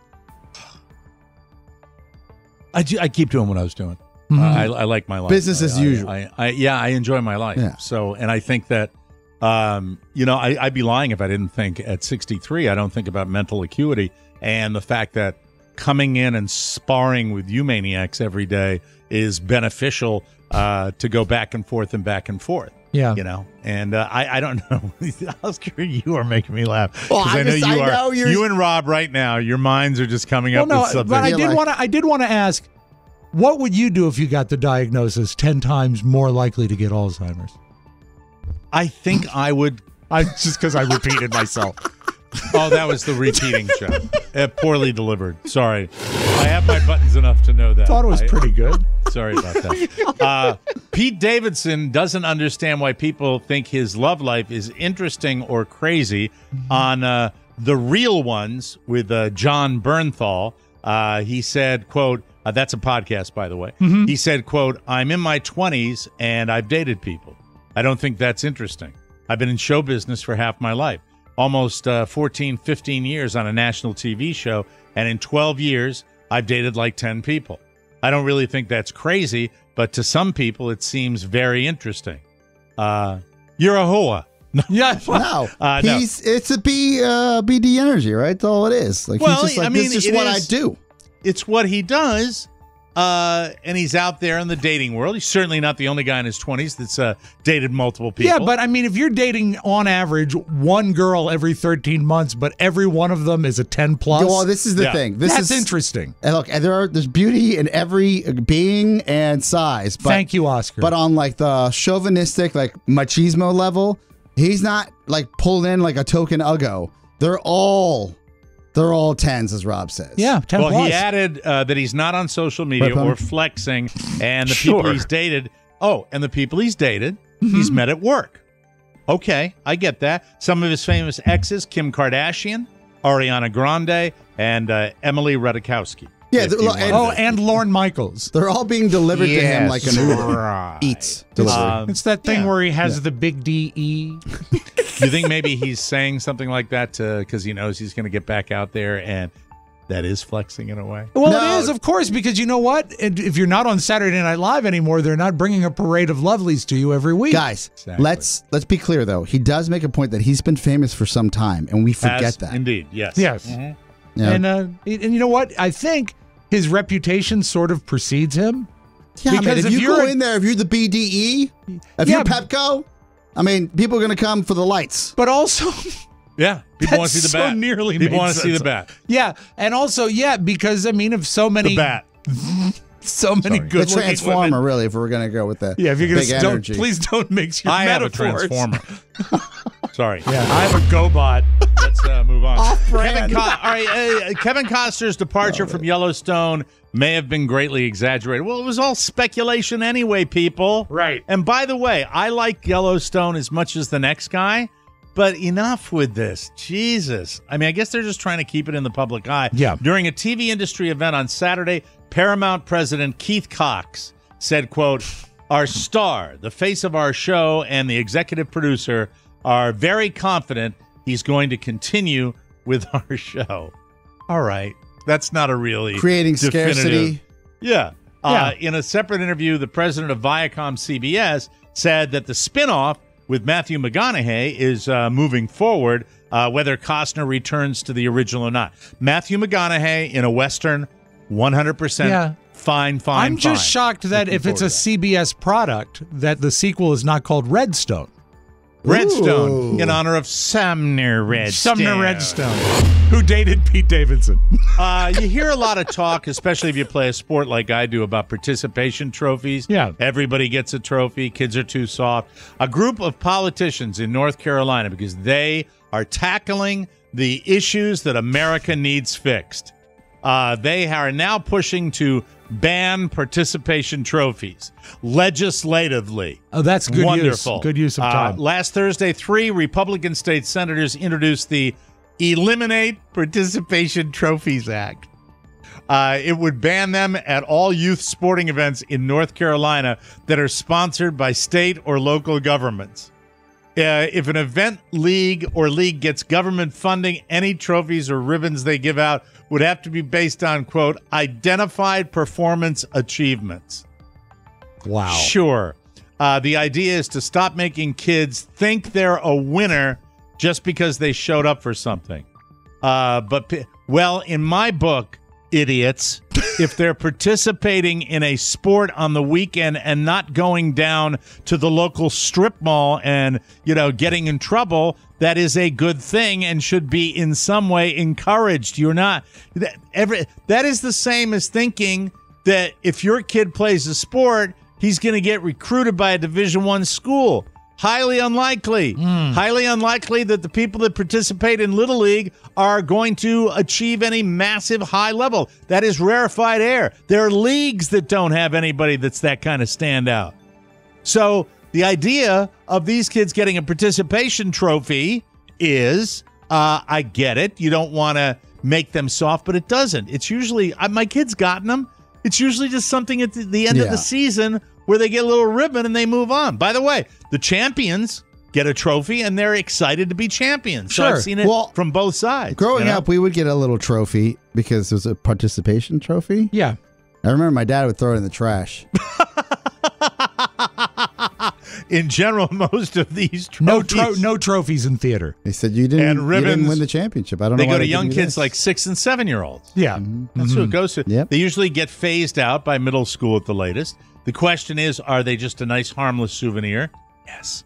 I keep doing what I was doing. Mm-hmm. I like my life. Business as usual. I enjoy my life. Yeah. So, and I think that, I'd be lying if I didn't think at 63, I don't think about mental acuity and the fact that coming in and sparring with you maniacs every day is beneficial to go back and forth and back and forth. Yeah. And I don't know. Oscar, you are making me laugh. Well, I know you and Rob right now, your minds are just coming up with something. But I did want to ask, what would you do if you got the diagnosis 10 times more likely to get Alzheimer's? I think I would. Just because I repeated myself. Oh, that was the repeating show. Poorly delivered. Sorry. I have my buttons enough to know that. Thought it was pretty good. Sorry about that. Pete Davidson doesn't understand why people think his love life is interesting or crazy on The Real Ones with John Bernthal. He said, quote, that's a podcast, by the way. Mm-hmm. He said, quote, I'm in my 20s and I've dated people. I don't think that's interesting. I've been in show business for half my life. Almost 14, 15 years on a national TV show, and in 12 years, I've dated like 10 people. I don't really think that's crazy, but to some people, it seems very interesting. You're a hoa. Yeah, no. It's a BD energy, right? That's all it is. Like, he's just like, this is just what I do. It's what he does. And he's out there in the dating world. He's certainly not the only guy in his 20s that's dated multiple people. Yeah, but I mean, if you're dating on average one girl every 13 months, but every one of them is a 10 plus. Well, this is the thing. That's interesting. And look, there's beauty in every being and size. But, thank you, Oscar. But on like the chauvinistic, like machismo level, he's not like pulled in like a token uggo. They're all 10s, as Rob says. Yeah, 10 Well, plus. he added that he's not on social media or flexing, and the people he's dated. Oh, and the people he's dated, he's met at work. Okay, I get that. Some of his famous exes: Kim Kardashian, Ariana Grande, and Emily Ratajkowski. Yeah, and Lorne Michaels. They're all being delivered to him like an Uber Eats delivery. It's that thing where he has the big DE. You think maybe he's saying something like that because he knows he's going to get back out there and That is flexing in a way. Well, No. it is, of course, because you know what? If you're not on Saturday Night Live anymore, they're not bringing a parade of lovelies to you every week. Guys, Exactly. let's be clear, though. He does make a point that he's been famous for some time, and we forget that. Indeed, yes. Yes. Yeah. And you know what? I think his reputation sort of precedes him. Yeah, Because man, if if you you're go a- in there, if you're the BDE, if Yeah. you're Pepco, I mean, people are going to come for the lights. But also, Yeah, people want to see the so bat. nearly People made want to see sense. the bat. yeah. And also, yeah, because, I mean, of so many. The bat. So many Sorry. The good Transformer, really, if we're going to go with the Yeah, if you're going big to energy. please don't mix your I have a metaphors. transformer. Sorry. Yeah, I have a GoBot. Let's move on. Off-brand. All right, Kevin Costner's departure from Yellowstone may have been greatly exaggerated. Well, it was all speculation anyway, people. Right. And by the way, I like Yellowstone as much as the next guy, but enough with this. Jesus. I mean, I guess they're just trying to keep it in the public eye. Yeah. During a TV industry event on Saturday, Paramount president Keith Cox said, quote, "Our star, the face of our show, and the executive producer are very confident he's going to continue with our show." All right. That's not a really Creating definitive- scarcity. Yeah. Yeah. In a separate interview, the president of Viacom CBS said that the spinoff with Matthew McConaughey is moving forward, whether Costner returns to the original or not. Matthew McConaughey in a Western, 100% Yeah. fine. I'm just shocked that Looking if it's a forward CBS product, that the sequel is not called Redstone. Redstone, Ooh. in honor of Sumner Redstone. Sumner Redstone, who dated Pete Davidson. You hear a lot of talk, especially if you play a sport like I do, about participation trophies. Yeah. Everybody gets a trophy. Kids are too soft. A group of politicians in North Carolina, because they are tackling the issues that America needs fixed. They are now pushing to ban participation trophies legislatively. Oh, that's good Wonderful. use. Good use of time. Last Thursday, 3 Republican state senators introduced the Eliminate Participation Trophies Act. It would ban them at all youth sporting events in North Carolina that are sponsored by state or local governments. If an event league gets government funding, any trophies or ribbons they give out would have to be based on, quote, identified performance achievements. Wow. Sure. The idea is to stop making kids think they're a winner just because they showed up for something. Well, in my book, idiots, if they're participating in a sport on the weekend and not going down to the local strip mall and, getting in trouble, that is a good thing and should be in some way encouraged. You're not. That is the same as thinking that if your kid plays a sport, he's going to get recruited by a Division I school. Highly unlikely. Highly unlikely that the people that participate in Little League are going to achieve any massive high level. That is rarefied air. There are leagues that don't have anybody that's that kind of standout. So the idea of these kids getting a participation trophy is, I get it. You don't want to make them soft, but it doesn't. It's usually, my kids gotten them. It's usually just something at the end of the season where they get a little ribbon and they move on. By the way, the champions get a trophy and they're excited to be champions. So Sure. I've seen it from both sides. Growing up, we would get a little trophy because it was a participation trophy. Yeah. I remember my dad would throw it in the trash. In general, most of these trophies, No trophies in theater. He said, you didn't win the championship. I don't know they why go to give young you kids this." like 6 and 7 year olds. Yeah. That's who it goes to. Yep. They usually get phased out by middle school at the latest. The question is, are they just a nice, harmless souvenir? Yes.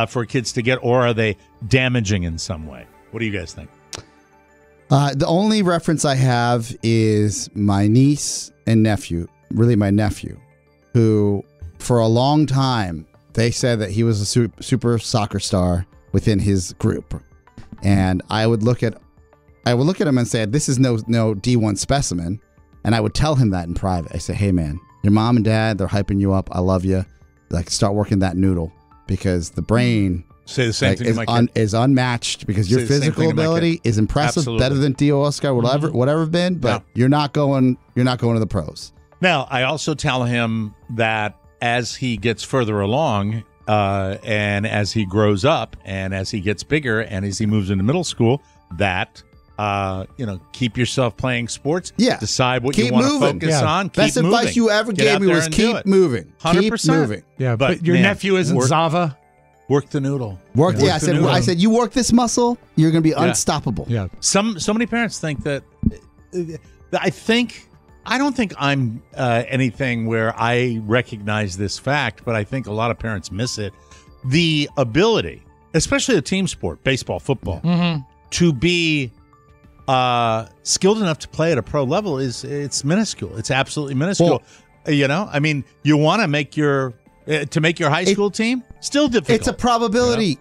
For kids to get, or are they damaging in some way? What do you guys think? The only reference I have is my niece and nephew, really my nephew, who for a long time, they said that he was a super soccer star within his group. And I would look at him and say, this is no D1 specimen. And I would tell him that in private. I say, hey, man, your mom and dad, they're hyping you up. I love you. Like, start working that noodle because the brain Say the same thing to my kid. is unmatched because your Say the same physical thing to my ability kid. is impressive, Absolutely. better than Dio Oscar, whatever been, but you're not going to the pros. Now, I also tell him that as he gets further along and as he grows up and as he gets bigger and as he moves into middle school, that keep yourself playing sports. Yeah. Decide what Keep you want to moving. focus on. Best keep advice moving. you ever Get gave out me there was and do keep it. moving. 100%. Keep moving. Yeah, but your nephew isn't Zava. Work the noodle. I said you work this muscle, you're going to be unstoppable. Yeah. So many parents think that. I don't think I'm anything where I recognize this fact, but I think a lot of parents miss it. The ability, especially a team sport, baseball, football, to be skilled enough to play at a pro level it's minuscule. It's absolutely minuscule. Well, you want to make your high school team still difficult. It's a probability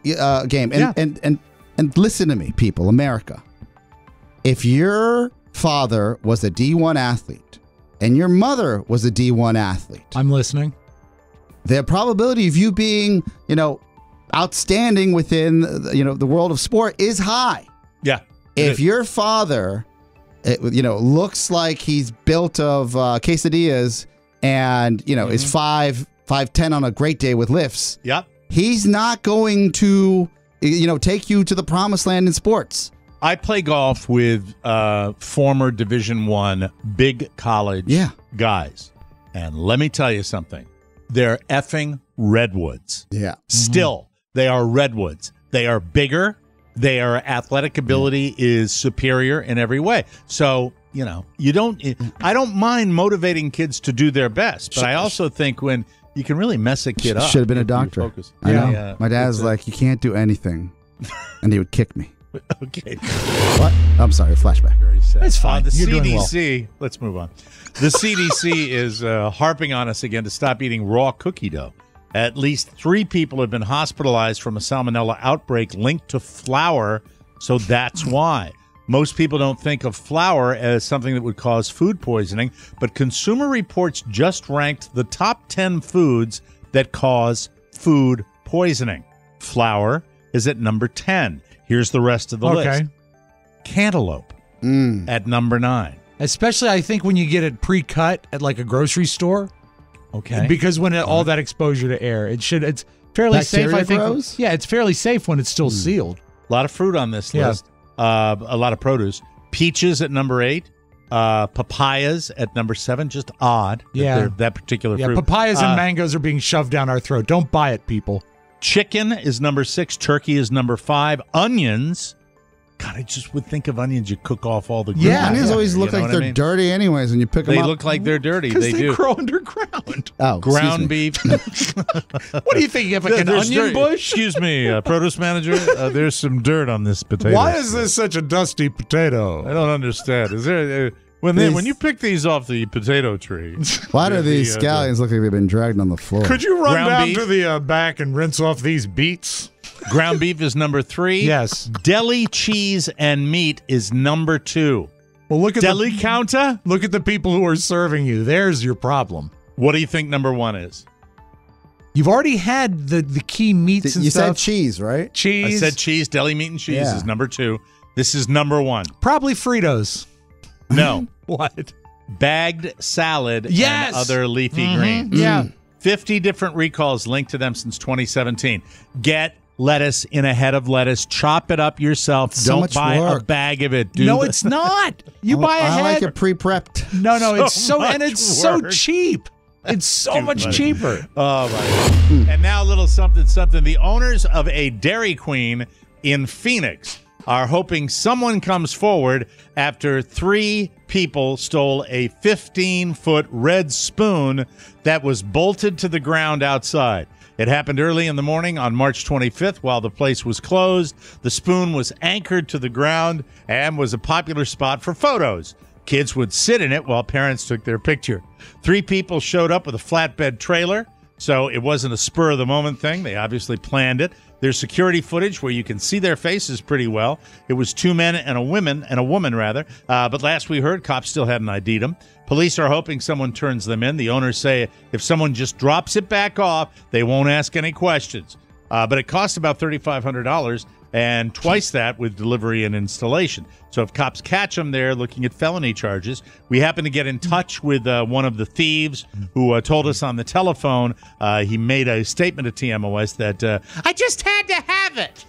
game. And listen to me, people, America. If your father was a D1 athlete and your mother was a D1 athlete, I'm listening. The probability of you being, outstanding within, the world of sport is high. Yeah. If your father, looks like he's built of quesadillas and, is 5'10" on a great day with lifts. Yep. He's not going to, take you to the promised land in sports. I play golf with former Division I big college guys. And let me tell you something. They're effing redwoods. Yeah. Still, they are redwoods. They are bigger. Their athletic ability is superior in every way. So, I don't mind motivating kids to do their best, but I also think when you can really mess a kid up. Should have been a doctor. I know. My dad's like, you can't do anything. And he would kick me. Okay. What? I'm sorry, flashback. Very sad. It's fine. The You're CDC, doing well. Let's move on. The CDC is harping on us again to stop eating raw cookie dough. At least 3 people have been hospitalized from a salmonella outbreak linked to flour, so that's why. Most people don't think of flour as something that would cause food poisoning, but Consumer Reports just ranked the top 10 foods that cause food poisoning. Flour is at number 10. Here's the rest of the list. Cantaloupe at number 9. Especially, I think, when you get it pre-cut at like a grocery store. Okay. Because when all that exposure to air, it's fairly safe, I think. Grows? Yeah, it's fairly safe when it's still sealed. A lot of fruit on this list. A lot of produce. Peaches at number 8. Papayas at number 7. Just odd. That particular fruit. Papayas and mangoes are being shoved down our throat. Don't buy it, people. Chicken is number 6. Turkey is number 5. Onions. God, I just would think of onions. You cook off all the. Onions always look like they're dirty, anyways. When you pick them up, they look like they're dirty. They do. Grow underground. Oh, ground beef. What do you think? You have like an onion bush? Excuse me, produce manager. There's some dirt on this potato. Why is this such a dusty potato? I don't understand. Is there when you pick these off the potato tree? Why do these scallions look like they've been dragged on the floor? Could you run Ground down beef? to the back and rinse off these beets? Ground beef is number 3. Yes. Deli cheese and meat is number 2. Well, look at deli counter. Look at the people who are serving you. There's your problem. What do you think number 1 is? You've already had the key meats and you stuff. said cheese, right? Cheese. I said cheese. Deli meat and cheese is number 2. This is number 1. Probably Fritos. No. What? Bagged salad Yes. and other leafy greens. Yeah. 50 different recalls linked to them since 2017. Get lettuce in a head of lettuce. Chop it up yourself. So Don't much buy work. a bag of it. Do No, the- it's not. You buy a I head. like it pre-prepped. No, it's So so and much it's so work. cheap. It's so much cheaper. Oh, my God. And now a little something. The owners of a Dairy Queen in Phoenix are hoping someone comes forward after 3 people stole a 15-foot red spoon that was bolted to the ground outside. It happened early in the morning on March 25th while the place was closed. The spoon was anchored to the ground and was a popular spot for photos. Kids would sit in it while parents took their picture. 3 people showed up with a flatbed trailer, so it wasn't a spur-of-the-moment thing. They obviously planned it. There's security footage where you can see their faces pretty well. It was 2 men and a woman, but last we heard, cops still hadn't ID'd them. Police are hoping someone turns them in. The owners say if someone just drops it back off, they won't ask any questions. But it costs about $3,500 and twice that with delivery and installation. So if cops catch them, they're looking at felony charges. We happen to get in touch with one of the thieves who told us on the telephone. He made a statement to TMOS that I just had to have it.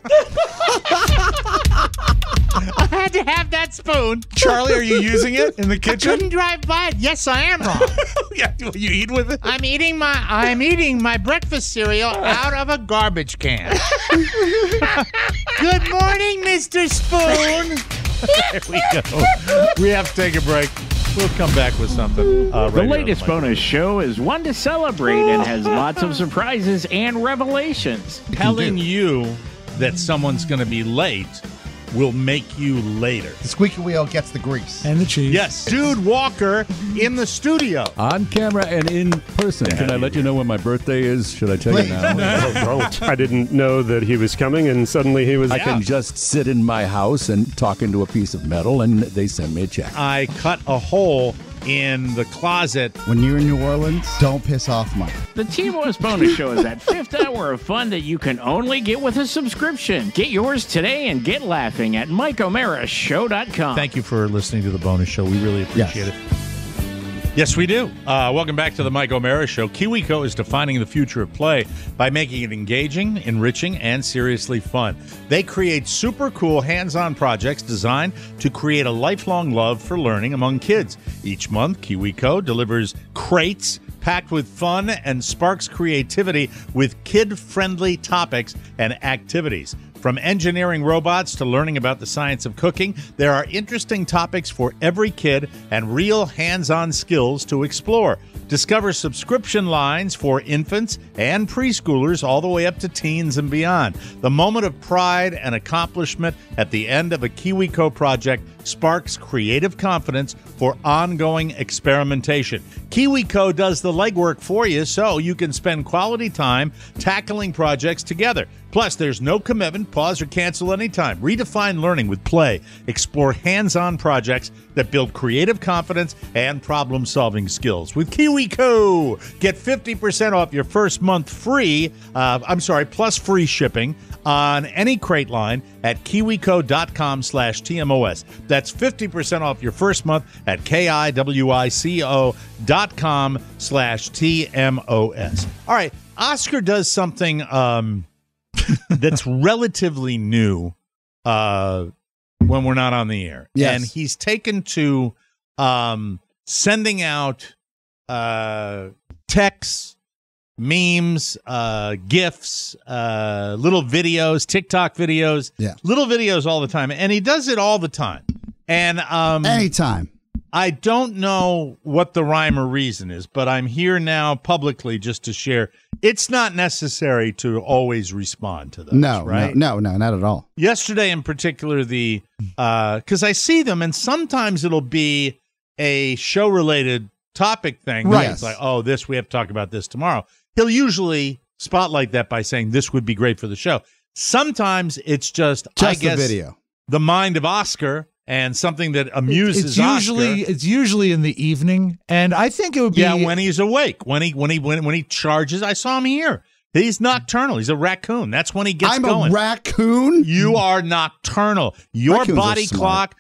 I had to have that spoon. Charlie, are you using it in the kitchen? I couldn't drive by it. Yes, I am, Rob. Yeah, will you eat with it? I'm eating my breakfast cereal out of a garbage can. Good morning, Mr. Spoon. There we go. We have to take a break. We'll come back with something. The latest bonus show is one to celebrate and has lots of surprises and revelations. Telling you that someone's going to be late will make you later. The squeaky wheel gets the grease. And the cheese. Yes, Dude Walker in the studio. On camera and in person. Can I let you know when my birthday is? Should I tell you now? I didn't know that he was coming, and suddenly he was. I can just sit in my house and talk into a piece of metal, and they send me a check. I cut a hole in the closet. When you're in New Orleans, don't piss off Mike. The TMOS bonus show is that fifth hour of fun that you can only get with a subscription. Get yours today and get laughing at MikeO'MaraShow.com. Thank you for listening to the bonus show. We really appreciate it. Yes, we do. Welcome back to the Mike O'Mara Show. KiwiCo is defining the future of play by making it engaging, enriching, and seriously fun. They create super cool hands-on projects designed to create a lifelong love for learning among kids. Each month, KiwiCo delivers crates packed with fun and sparks creativity with kid-friendly topics and activities. From engineering robots to learning about the science of cooking, there are interesting topics for every kid and real hands-on skills to explore. Discover subscription lines for infants and preschoolers all the way up to teens and beyond. The moment of pride and accomplishment at the end of a KiwiCo project sparks creative confidence for ongoing experimentation. KiwiCo does the legwork for you so you can spend quality time tackling projects together. Plus, there's no commitment, pause or cancel anytime. Redefine learning with play. Explore hands-on projects that build creative confidence and problem-solving skills. With KiwiCo, get 50% off your first month free, plus free shipping on any crate line at kiwico.com/TMOS. That's 50% off your first month at kiwico.com/TMOS. All right, Oscar does something that's relatively new when we're not on the air. Yes. And he's taken to sending out texts, memes, GIFs, little videos, TikTok videos, little videos all the time. And he does it all the time. And anytime. I don't know what the rhyme or reason is, but I'm here now publicly just to share. It's not necessary to always respond to those. No, right? no, not at all. Yesterday in particular, because I see them, and sometimes it'll be a show-related topic thing. Right. It's like, oh, we have to talk about this tomorrow. He'll usually spotlight that by saying this would be great for the show. Sometimes it's just I guess, the video. The mind of Oscar and something that amuses Oscar. It's usually in the evening, and I think it would be when he's awake, when he charges. I saw him here. He's nocturnal. He's a raccoon. That's when he gets going. I'm a raccoon? You are nocturnal. Your Raccoons body clock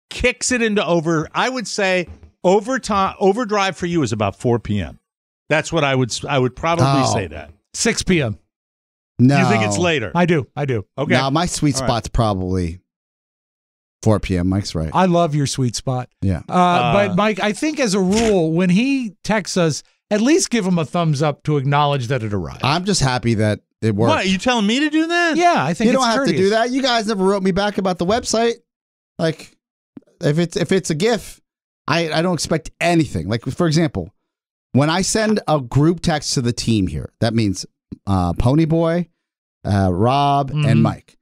kicks it into I would say overdrive for you is about 4 p.m. That's what I would probably say that. 6 p.m. No. You think it's later? I do. Okay. No, my sweet spot's probably 4 p.m. Mike's right. I love your sweet spot. Yeah. But Mike, I think as a rule, when he texts us, at least give him a thumbs up to acknowledge that it arrived. I'm just happy that it worked. What, are you telling me to do that? Yeah, I think you don't have courteous. to do that. You guys never wrote me back about the website. Like, if it's a GIF, I don't expect anything. Like, for example, when I send a group text to the team here, that means Ponyboy, Rob, and Mike.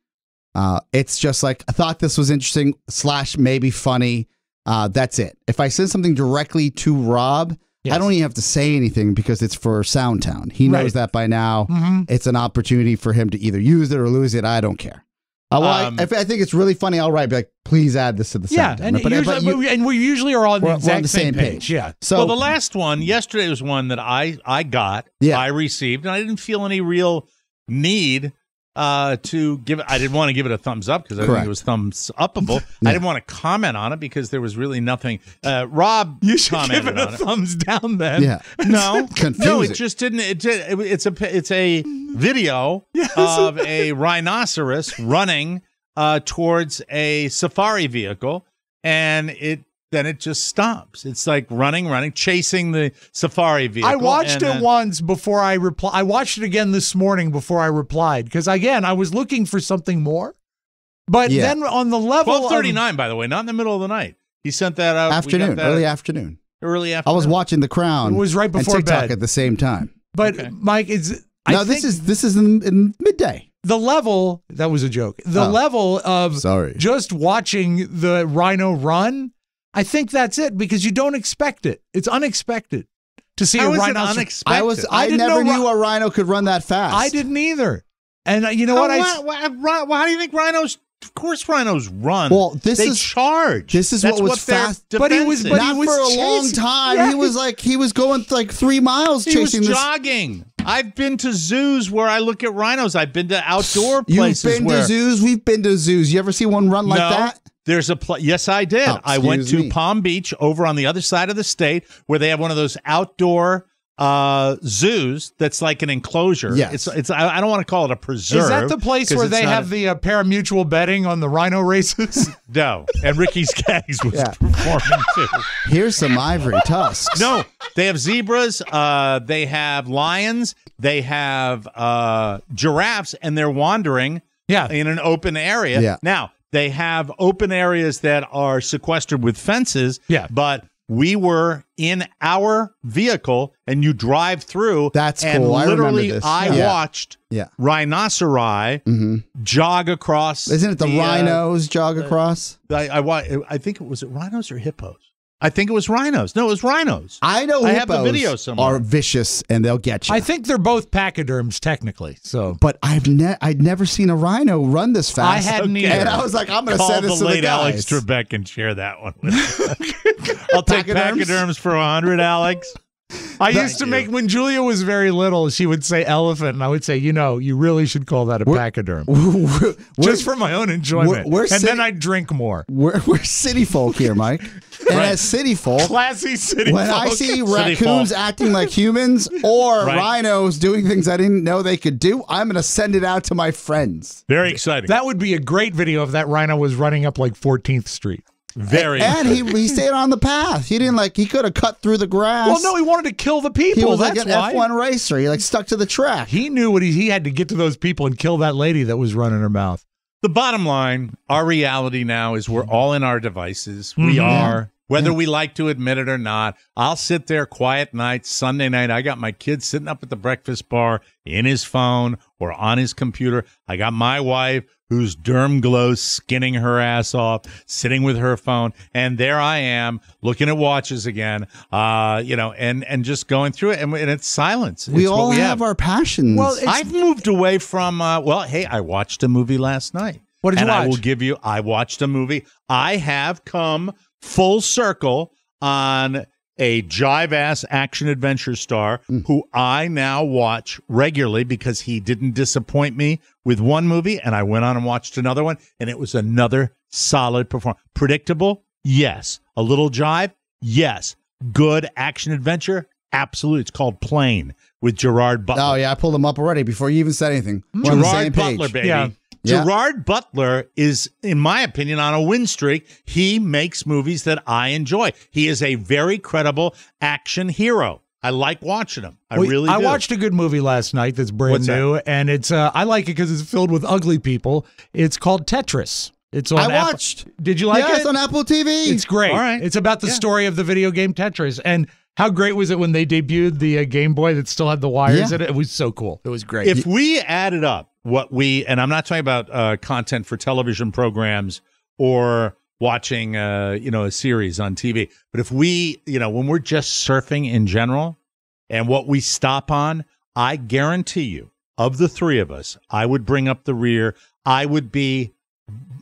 It's just like, I thought this was interesting / maybe funny. That's it. If I send something directly to Rob, I don't even have to say anything because it's for Soundtown. He knows that by now. It's an opportunity for him to either use it or lose it. I don't care. If I think it's really funny, I'll write, be like, please add this to the Soundtown. And we usually are on the exact same page. Yeah. So the last one, yesterday was one that I got, I received, and I didn't feel any real need to give it. I didn't want to give it a thumbs up because I think it was thumbs upable. I didn't want to comment on it because there was really nothing. Rob, you should give it a thumbs down then. Yeah. No, it just didn't. It's a video of a rhinoceros running towards a safari vehicle, and then it just stops. It's like running, chasing the safari vehicle. I watched it once before I replied. I watched it again this morning before I replied because, again, I was looking for something more. But then on the level 12:39, by the way, not in the middle of the night. He sent that out. Early afternoon. Early afternoon. I was watching The Crown. It was right before and TikTok bed at the same time. But Mike, this is in midday. The level, that was a joke. The level of just watching the rhino run, I think that's it because you don't expect it. It's unexpected to see a rhino. Unexpected? I never knew a rhino could run that fast. I didn't either. And you know what? Why do you think rhinos? Of course, rhinos run. Well, they charge. This is what was fast. But he was not for a long time. Yeah. He was going like 3 miles chasing. He was jogging. I've been to zoos where I look at rhinos. I've been to outdoor places. You've been to zoos. We've been to zoos. You ever see one run like that? There's a yes, I did. I went to Palm Beach over on the other side of the state where they have one of those outdoor zoos that's like an enclosure. Yes. It's I don't want to call it a preserve. Is that the place where they have the pari-mutuel betting on the rhino races? No. And Ricky Skaggs was performing too. Here's some ivory tusks. No, they have zebras, they have lions, they have giraffes, and they're wandering in an open area. Yeah. Now, they have open areas that are sequestered with fences, but we were in our vehicle, and you drive through. That's and cool. Literally, I watched rhinoceri jog across. Isn't it the rhinos jog across? I think it was rhinos or hippos. I think it was rhinos. No, it was rhinos. I know I hippos have the video somewhere. are vicious and they'll get you. I think they're both pachyderms technically. So, but I'd never seen a rhino run this fast. I hadn't either. And I was like, I'm going to send this to the late guys. Alex Trebek and share that one with me. I'll take pachyderms for 100, Alex. I used to make, when Julia was very little, she would say elephant, and I would say, you really should call that a pachyderm. Just for my own enjoyment. Then I'd drink more. We're city folk here, Mike. And as city folk, classy city when folk. I see raccoons acting like humans or rhinos doing things I didn't know they could do, I'm going to send it out to my friends. Very exciting. That would be a great video if that rhino was running up like 14th Street. And he stayed on the path. He didn't he could have cut through the grass. Well, no, he wanted to kill the people. He was That's like an why. F1 racer. He stuck to the track. He knew what he had to get to those people and kill that lady that was running her mouth. The bottom line, our reality now is we're all in our devices. We are. Whether we like to admit it or not, I'll sit there quiet nights, Sunday night. I got my kid sitting up at the breakfast bar in his phone or on his computer. I got my wife whose derm glows skinning her ass off, sitting with her phone. And there I am looking at watches again, and just going through it. And it's silence. We all have our passions. Well, I've moved away from, I watched a movie last night. What did you watch? I watched a movie. I have come full circle on a jive-ass action-adventure star who I now watch regularly because he didn't disappoint me with one movie, and I went on and watched another one, and it was another solid performance. Predictable? Yes. A little jive? Yes. Good action-adventure? Absolutely. It's called Plane with Gerard Butler. Oh, yeah, I pulled him up already before you even said anything. We're on the same Gerard Butler, page. baby. Yeah. Gerard Butler is, in my opinion, on a win streak. He makes movies that I enjoy. He is a very credible action hero. I like watching him. I really do. I watched a good movie last night that's brand new, and it's I like it because it's filled with ugly people. It's called Tetris. It's on I watched. Did you like it? Yes, on Apple TV. It's great. All right. It's about the story of the video game Tetris. And how great was it when they debuted the Game Boy that still had the wires in it? It was so cool. It was great. If we added up and I'm not talking about content for television programs or watching, a series on TV, but if we, when we're just surfing in general and what we stop on, I guarantee you, of the three of us, I would bring up the rear. I would be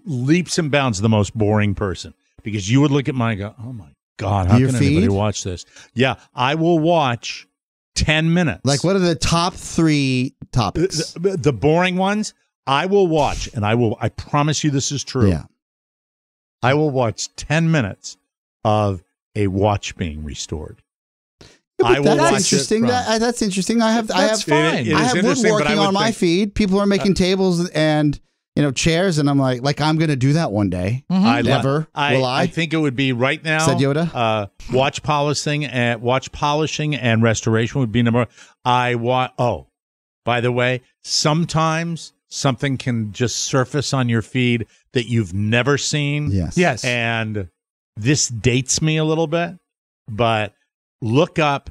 leaps and bounds the most boring person because you would look at mine and go, oh my God, how can anybody watch this? Yeah, I will watch 10 minutes. Like, what are the top 3 topics? The boring ones, I will watch, and I promise you this is true. Yeah. I will watch 10 minutes of a watch being restored. Yeah, that's interesting. That's interesting. I have fine. I have woodworking on my feed. People are making tables and chairs, and I'm like I'm going to do that one day. Mm-hmm. Never will I. I think it would be right now. Said Yoda. Watch polishing and restoration would be number. Oh, by the way, sometimes something can just surface on your feed that you've never seen. Yes. And this dates me a little bit, but look up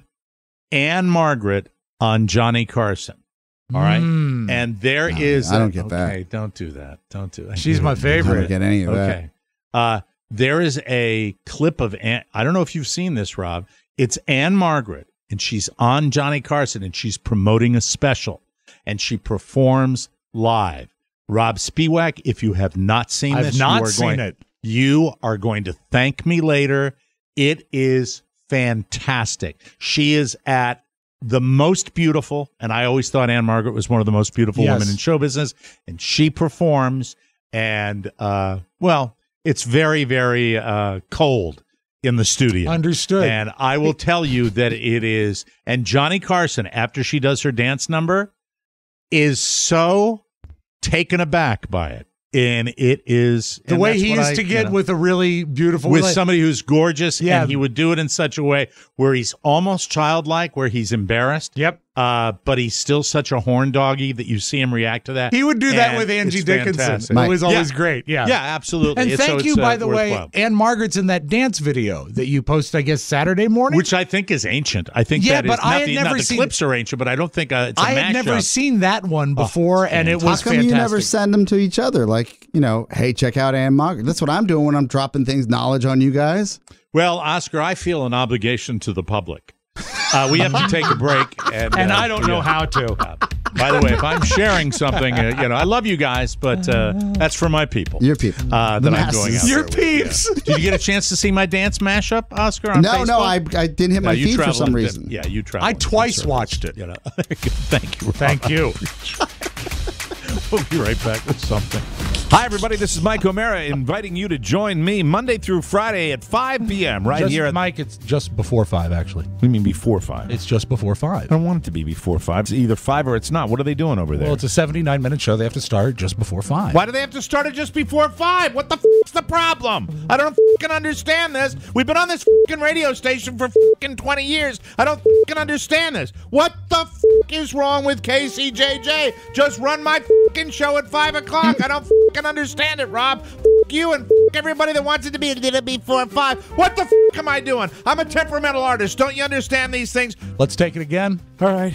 Anne Margaret on Johnny Carson. All right. And there is. I don't get that. Okay, don't do that. Don't do that. She's my favorite. I don't get any of that. Okay. There is a clip of Anne. I don't know if you've seen this, Rob. It's Anne Margaret, and she's on Johnny Carson, and she's promoting a special, and she performs live. Rob Spiewak, if you have not seen this, you are going to thank me later. It is fantastic. She is at the most beautiful, and I always thought Anne Margaret was one of the most beautiful women in show business, and she performs, and, it's very, very cold in the studio. Understood. And I will tell you that it is, and Johnny Carson, after she does her dance number, is so taken aback by it. And it is the way he used to get with a really beautiful somebody who's gorgeous, and he would do it in such a way where he's almost childlike, where he's embarrassed. Yep. But he's still such a horn doggy that you see him react to that. He would do that with Angie Dickinson. It was always great. Yeah. Yeah, absolutely. And thank you, by the way, Anne Margaret's in that dance video that you posted, I guess, Saturday morning. Which I think is ancient. I think that but is I had never the seen, clips are ancient, but I don't think it's a mashup. I had never seen that one before, and it was How come fantastic. you never send them to each other? Like, hey, check out Anne Margaret. That's what I'm doing when I'm dropping knowledge on you guys. Well, Oscar, I feel an obligation to the public. We have to take a break. And I don't know how to. By the way, if I'm sharing something, I love you guys, but that's for my people. Your people. That I'm going out Your there peeps. With. Yeah. Did you get a chance to see my dance mashup, Oscar, on Facebook? No, I didn't hit my feed for some reason. Yeah, you traveled. I twice watched it. Thank you, Rob. Thank you. We'll be right back with something. Hi, everybody. This is Mike O'Mara inviting you to join me Monday through Friday at 5 p.m. here at... Mike, it's just before 5, actually. What do you mean before 5? It's just before 5. I don't want it to be before 5. It's either 5 or it's not. What are they doing over there? Well, it's a 79-minute show. They have to start just before 5. Why do they have to start it just before 5? What the is the problem? I don't understand this. We've been on this radio station for 20 years. I don't understand this. What the is wrong with KCJJ? Just run my show at 5 o'clock. I don't understand it, Rob. You and everybody that wants it to be a little before 5. What the am I doing? I'm a temperamental artist. Don't you understand these things? Let's take it again. All right.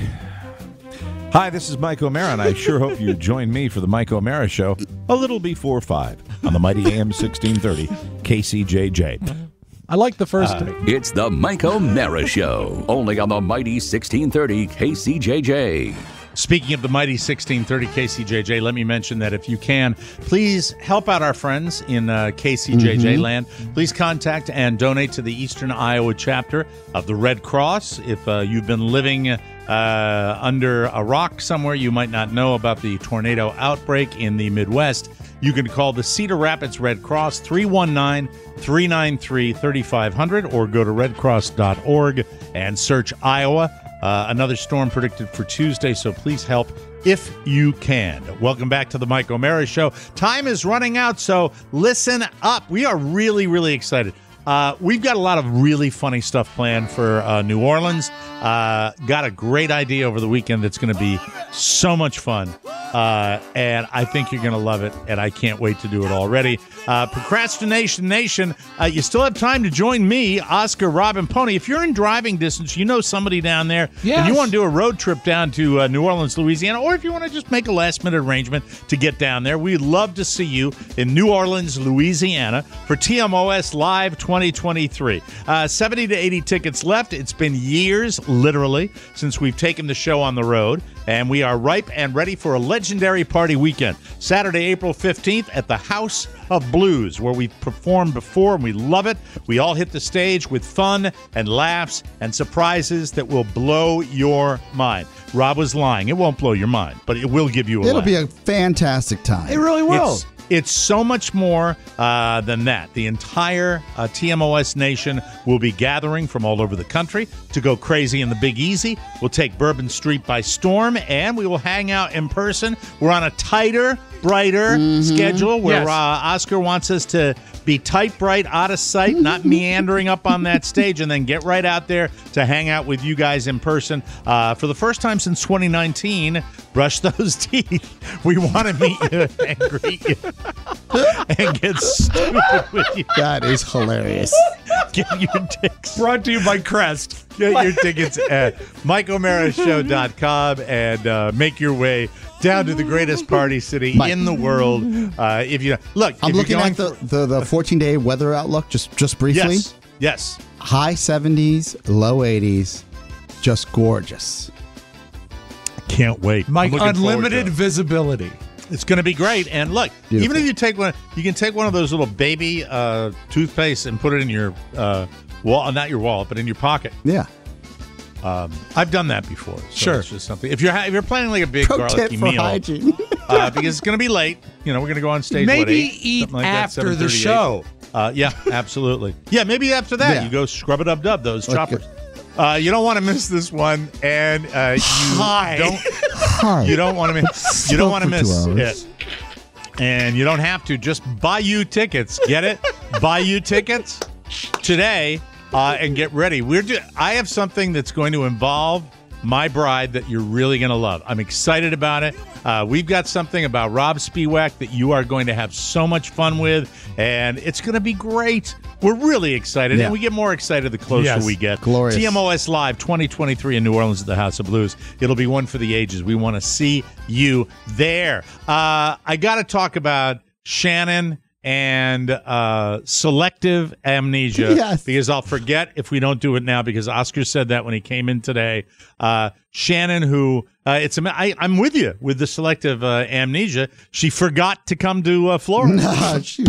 Hi, this is Mike O'Mara, and I sure hope you join me for the Mike O'Mara Show a little before 5 on the mighty AM 1630 KCJJ. I like the first take. It's the Mike O'Mara Show, only on the mighty 1630 KCJJ. Speaking of the mighty 1630 KCJJ, let me mention that if you can, please help out our friends in KCJJ-land. Please contact and donate to the Eastern Iowa chapter of the Red Cross. If you've been living under a rock somewhere, you might not know about the tornado outbreak in the Midwest. You can call the Cedar Rapids Red Cross 319-393-3500 or go to redcross.org and search Iowa. Another storm predicted for Tuesday, so please help if you can. Welcome back to the Mike O'Mara Show. Time is running out, so listen up. We are really, really excited. We've got a lot of really funny stuff planned for New Orleans. Got a great idea over the weekend that's going to be so much fun. And I think you're going to love it, and I can't wait to do it already. Procrastination Nation, you still have time to join me, Oscar, Rob, and Pony. If you're in driving distance, you know somebody down there, and you want to do a road trip down to New Orleans, Louisiana, or if you want to just make a last-minute arrangement to get down there, we'd love to see you in New Orleans, Louisiana for TMOS Live 2023. 70 to 80 tickets left. It's been years, literally, since we've taken the show on the road, and we are ripe and ready for a legendary party weekend. Saturday, April 15th at the House of Blues, where we've performed before, and we love it. We all hit the stage with fun and laughs and surprises that will blow your mind. Rob was lying. It won't blow your mind, but it will give you a laugh. It'll be a fantastic time. It really will. It's so much more than that. The entire TMOS Nation will be gathering from all over the country to go crazy in the Big Easy. We'll take Bourbon Street by storm, and we will hang out in person. We're on a tighter typewriter schedule where Oscar wants us to be typewrite out of sight, not meandering up on that stage, and then get right out there to hang out with you guys in person. For the first time since 2019, brush those teeth. We want to meet you and greet you and get stupid with you. That is hilarious. Get your tickets. Brought to you by Crest. Get your tickets at MikeO'MaraShow.com and make your way down to the greatest party city in the world. If you look, I'm looking at the 14-day weather outlook just briefly. Yes. High 70s, low 80s, just gorgeous. I can't wait. Mike, unlimited visibility. It's going to be great. And look, Beautiful. even if you take one, you can take one of those little baby toothpaste and put it in your wall, not your wallet, but in your pocket. Yeah. I've done that before. So Sure. It's just something. If you're planning like a big Pro tip garlicky for meal, hygiene. because it's going to be late. We're going to go on stage. Maybe what, 8? eat Something like that, after the 7:38. show. Yeah, absolutely. Yeah, maybe after that Yeah. you go scrub it up, dub those choppers. You don't want to miss this one, and you don't want to miss. You don't want to miss it, and you don't have to. Just buy you tickets. Get it? Buy you tickets today, and get ready. I have something that's going to involve my bride that you're really going to love. I'm excited about it. We've got something about Rob Spiewak that you are going to have so much fun with, and it's going to be great. We're really excited, and we get more excited the closer we get. Glorious. TMOS Live 2023 in New Orleans at the House of Blues. It'll be one for the ages. We want to see you there. I got to talk about Shannon and selective amnesia, because I'll forget if we don't do it now, because Oscar said that when he came in today. Shannon, who I'm with you with the selective amnesia. She forgot to come to Florida. No, she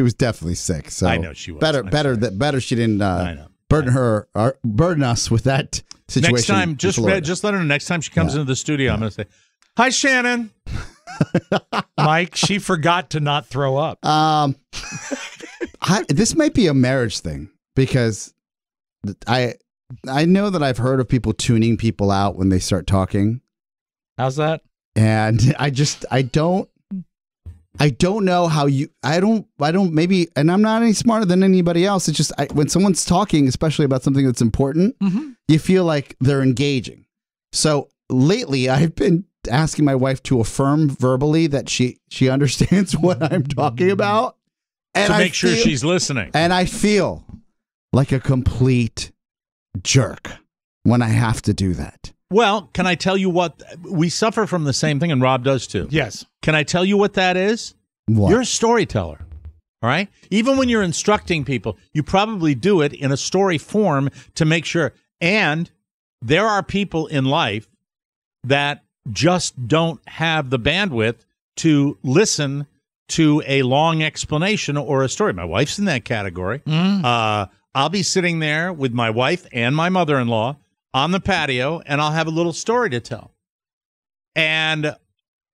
was definitely sick. So I know she was. Better she didn't burden us with that situation. Next time, just let her know. Next time she comes into the studio, I'm going to say, "Hi, Shannon." Mike, she forgot to not throw up. This might be a marriage thing, because I know that I've heard of people tuning people out when they start talking. How's that? And I don't know how I don't maybe, and I'm not any smarter than anybody else. It's just when someone's talking, especially about something that's important, you feel like they're engaging. So lately I've been asking my wife to affirm verbally that she understands what I'm talking about, and to make sure she's listening. And I feel like a complete jerk when I have to do that. Well, can I tell you what? We suffer from the same thing, and Rob does too. Yes. Can I tell you what that is? What? You're a storyteller, all right? Even when you're instructing people, you probably do it in a story form to make sure. And there are people in life that just don't have the bandwidth to listen to a long explanation or a story. My wife's in that category. I'll be sitting there with my wife and my mother-in-law on the patio, and I'll have a little story to tell. And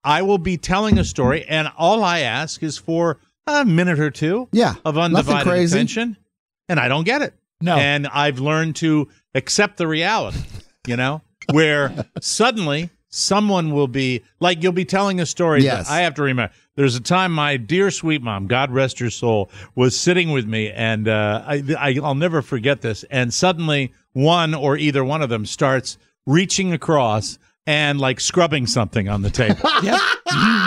I will be telling a story, and all I ask is for a minute or two of undivided attention, and I don't get it. No. And I've learned to accept the reality, where suddenly someone will be, like, you'll be telling a story that I have to remember. There's a time my dear sweet mom, God rest her soul, was sitting with me, and I'll never forget this. And suddenly one or either one of them starts reaching across and like scrubbing something on the table.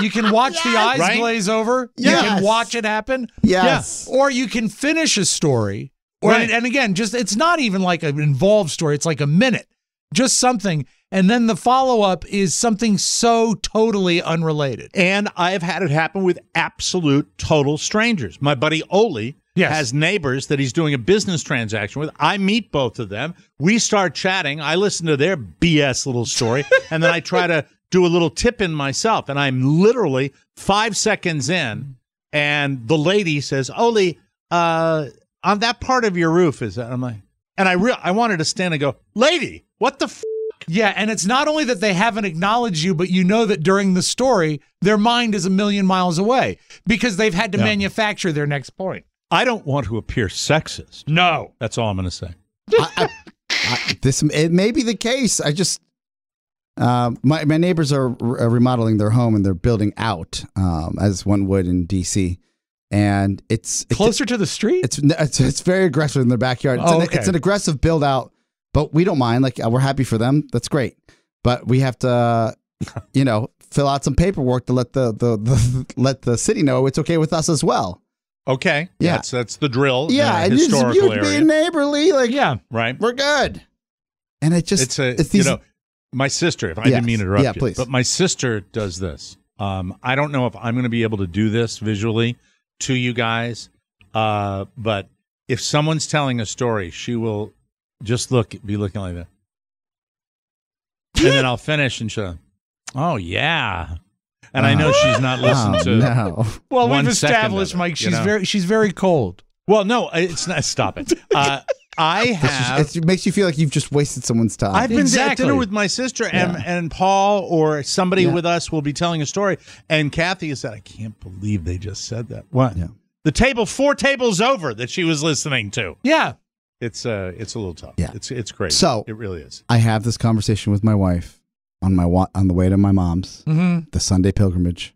You can watch the eyes glaze over. You can watch it happen. Yes. Or you can finish a story. And again, it's not even like an involved story. It's like a minute, just something. And then the follow-up is something so totally unrelated. And I have had it happen with absolute total strangers. My buddy Oli has neighbors that he's doing a business transaction with. I meet both of them. We start chatting. I listen to their BS little story, and then I try to do a little tip in myself. And I'm literally 5 seconds in, and the lady says, "Oli, on that part of your roof is that?" I'm like, and I wanted to stand and go, "Lady, what the f-?" Yeah, and it's not only that they haven't acknowledged you, but you know that during the story, their mind is a million miles away because they've had to manufacture their next point. I don't want to appear sexist. No. That's all I'm going to say. It may be the case. My neighbors are remodeling their home and they're building out, as one would in D.C. And it's closer to the street. It's very aggressive in their backyard. It's an aggressive build out, but we don't mind. Like, we're happy for them. That's great. But we have to, fill out some paperwork to let the city know it's okay with us as well. Okay. Yeah. That's the drill. Yeah. In a And historical you area. being neighborly, like, yeah, right. We're good. And it just, it's these, my sister, if I didn't mean to interrupt you, please. but my sister does this. I don't know if I'm going to be able to do this visually to you guys, but if someone's telling a story, she will just be looking like that. And then I'll finish and she'll, oh, yeah. And I know she's not listened to. No. Well, one we've second established, of it, Mike, you know? she's very cold. Well, no, it's not. Stop it. I have. It makes you feel like you've just wasted someone's time. I've been at dinner with my sister, and Paul or somebody with us will be telling a story. And Kathy has said, I can't believe they just said that. What? Yeah. The table 4 tables over that she was listening to. Yeah. It's a little tough. Yeah. It's crazy. So it really is. I have this conversation with my wife on the way to my mom's, the Sunday pilgrimage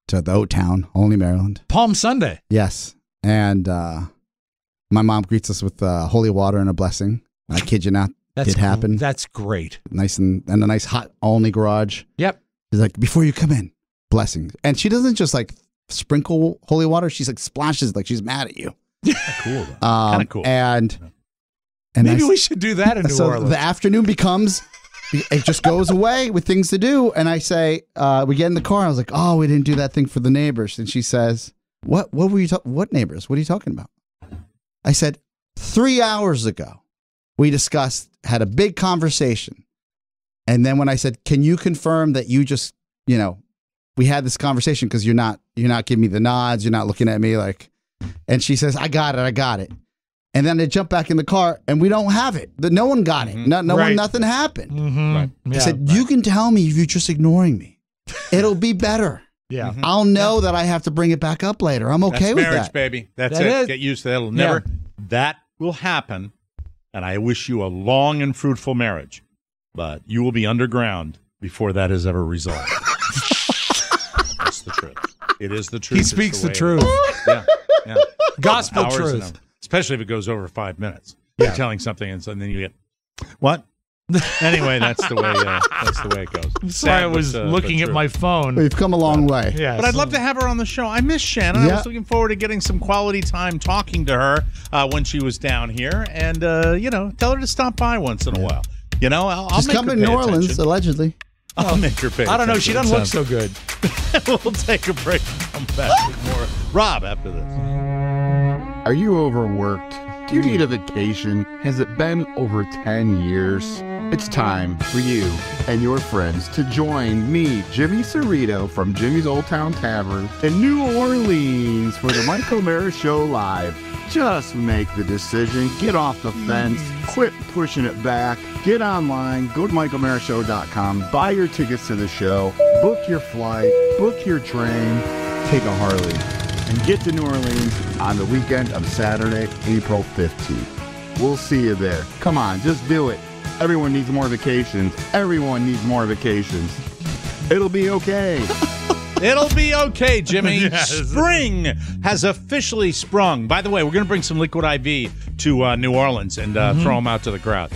to the Oat Town, Olney, Maryland. Palm Sunday. Yes. And my mom greets us with holy water and a blessing. I kid you not, it happened. That's great. Nice and a nice hot Olney garage. Yep. She's like, before you come in, blessings. And she doesn't just like sprinkle holy water. She's like splashes like she's mad at you. Cool. Kind of cool. And maybe we should do that in New Orleans. The afternoon becomes, it just goes away with things to do. And I say, we get in the car. I was like, oh, we didn't do that thing for the neighbors. And she says, what were you what neighbors? What are you talking about? I said, 3 hours ago, we had a big conversation. And then when I said, can you confirm that you just, we had this conversation because you're not giving me the nods. You're not looking at me like, and she says, I got it. And then they jump back in the car and we don't have it. No one got it. No one, nothing happened. Right. I said, you can tell me if you're just ignoring me. It'll be better. Yeah. I'll know that I have to bring it back up later. I'm okay with marriage, that. Baby. That's it. Get used to that. It'll never. That will happen. And I wish you a long and fruitful marriage. But you will be underground before that is ever resolved. That's the truth. It is the truth. He speaks the truth. Yeah. Gospel Hours truth. Especially if it goes over 5 minutes. You're telling something and then you get, what? Anyway, that's the way it goes. I'm sorry, I was looking at my phone. We've come a long way. Yeah, but I'd love to have her on the show. I miss Shannon. I was looking forward to getting some quality time talking to her when she was down here, and tell her to stop by once in a while. I'll She's make coming her to pay New Orleans, attention. allegedly. I'll make her pay. I don't know. She doesn't look so good. We'll take a break and come back with more Rob after this. Are you overworked? Do you need a vacation? Has it been over 10 years? It's time for you and your friends to join me, Jimmy Cerrito from Jimmy's Old Town Tavern in New Orleans for the Mike O'Mara Show Live. Just make the decision. Get off the fence. Quit pushing it back. Get online. Go to MikeO'MaraShow.com. Buy your tickets to the show. Book your flight. Book your train. Take a Harley. And get to New Orleans on the weekend of Saturday, April 15th. We'll see you there. Come on, just do it. Everyone needs more vacations. Everyone needs more vacations. It'll be okay. It'll be okay, Jimmy. Yes. Spring has officially sprung. By the way, we're going to bring some Liquid IV to New Orleans and throw them out to the crowd.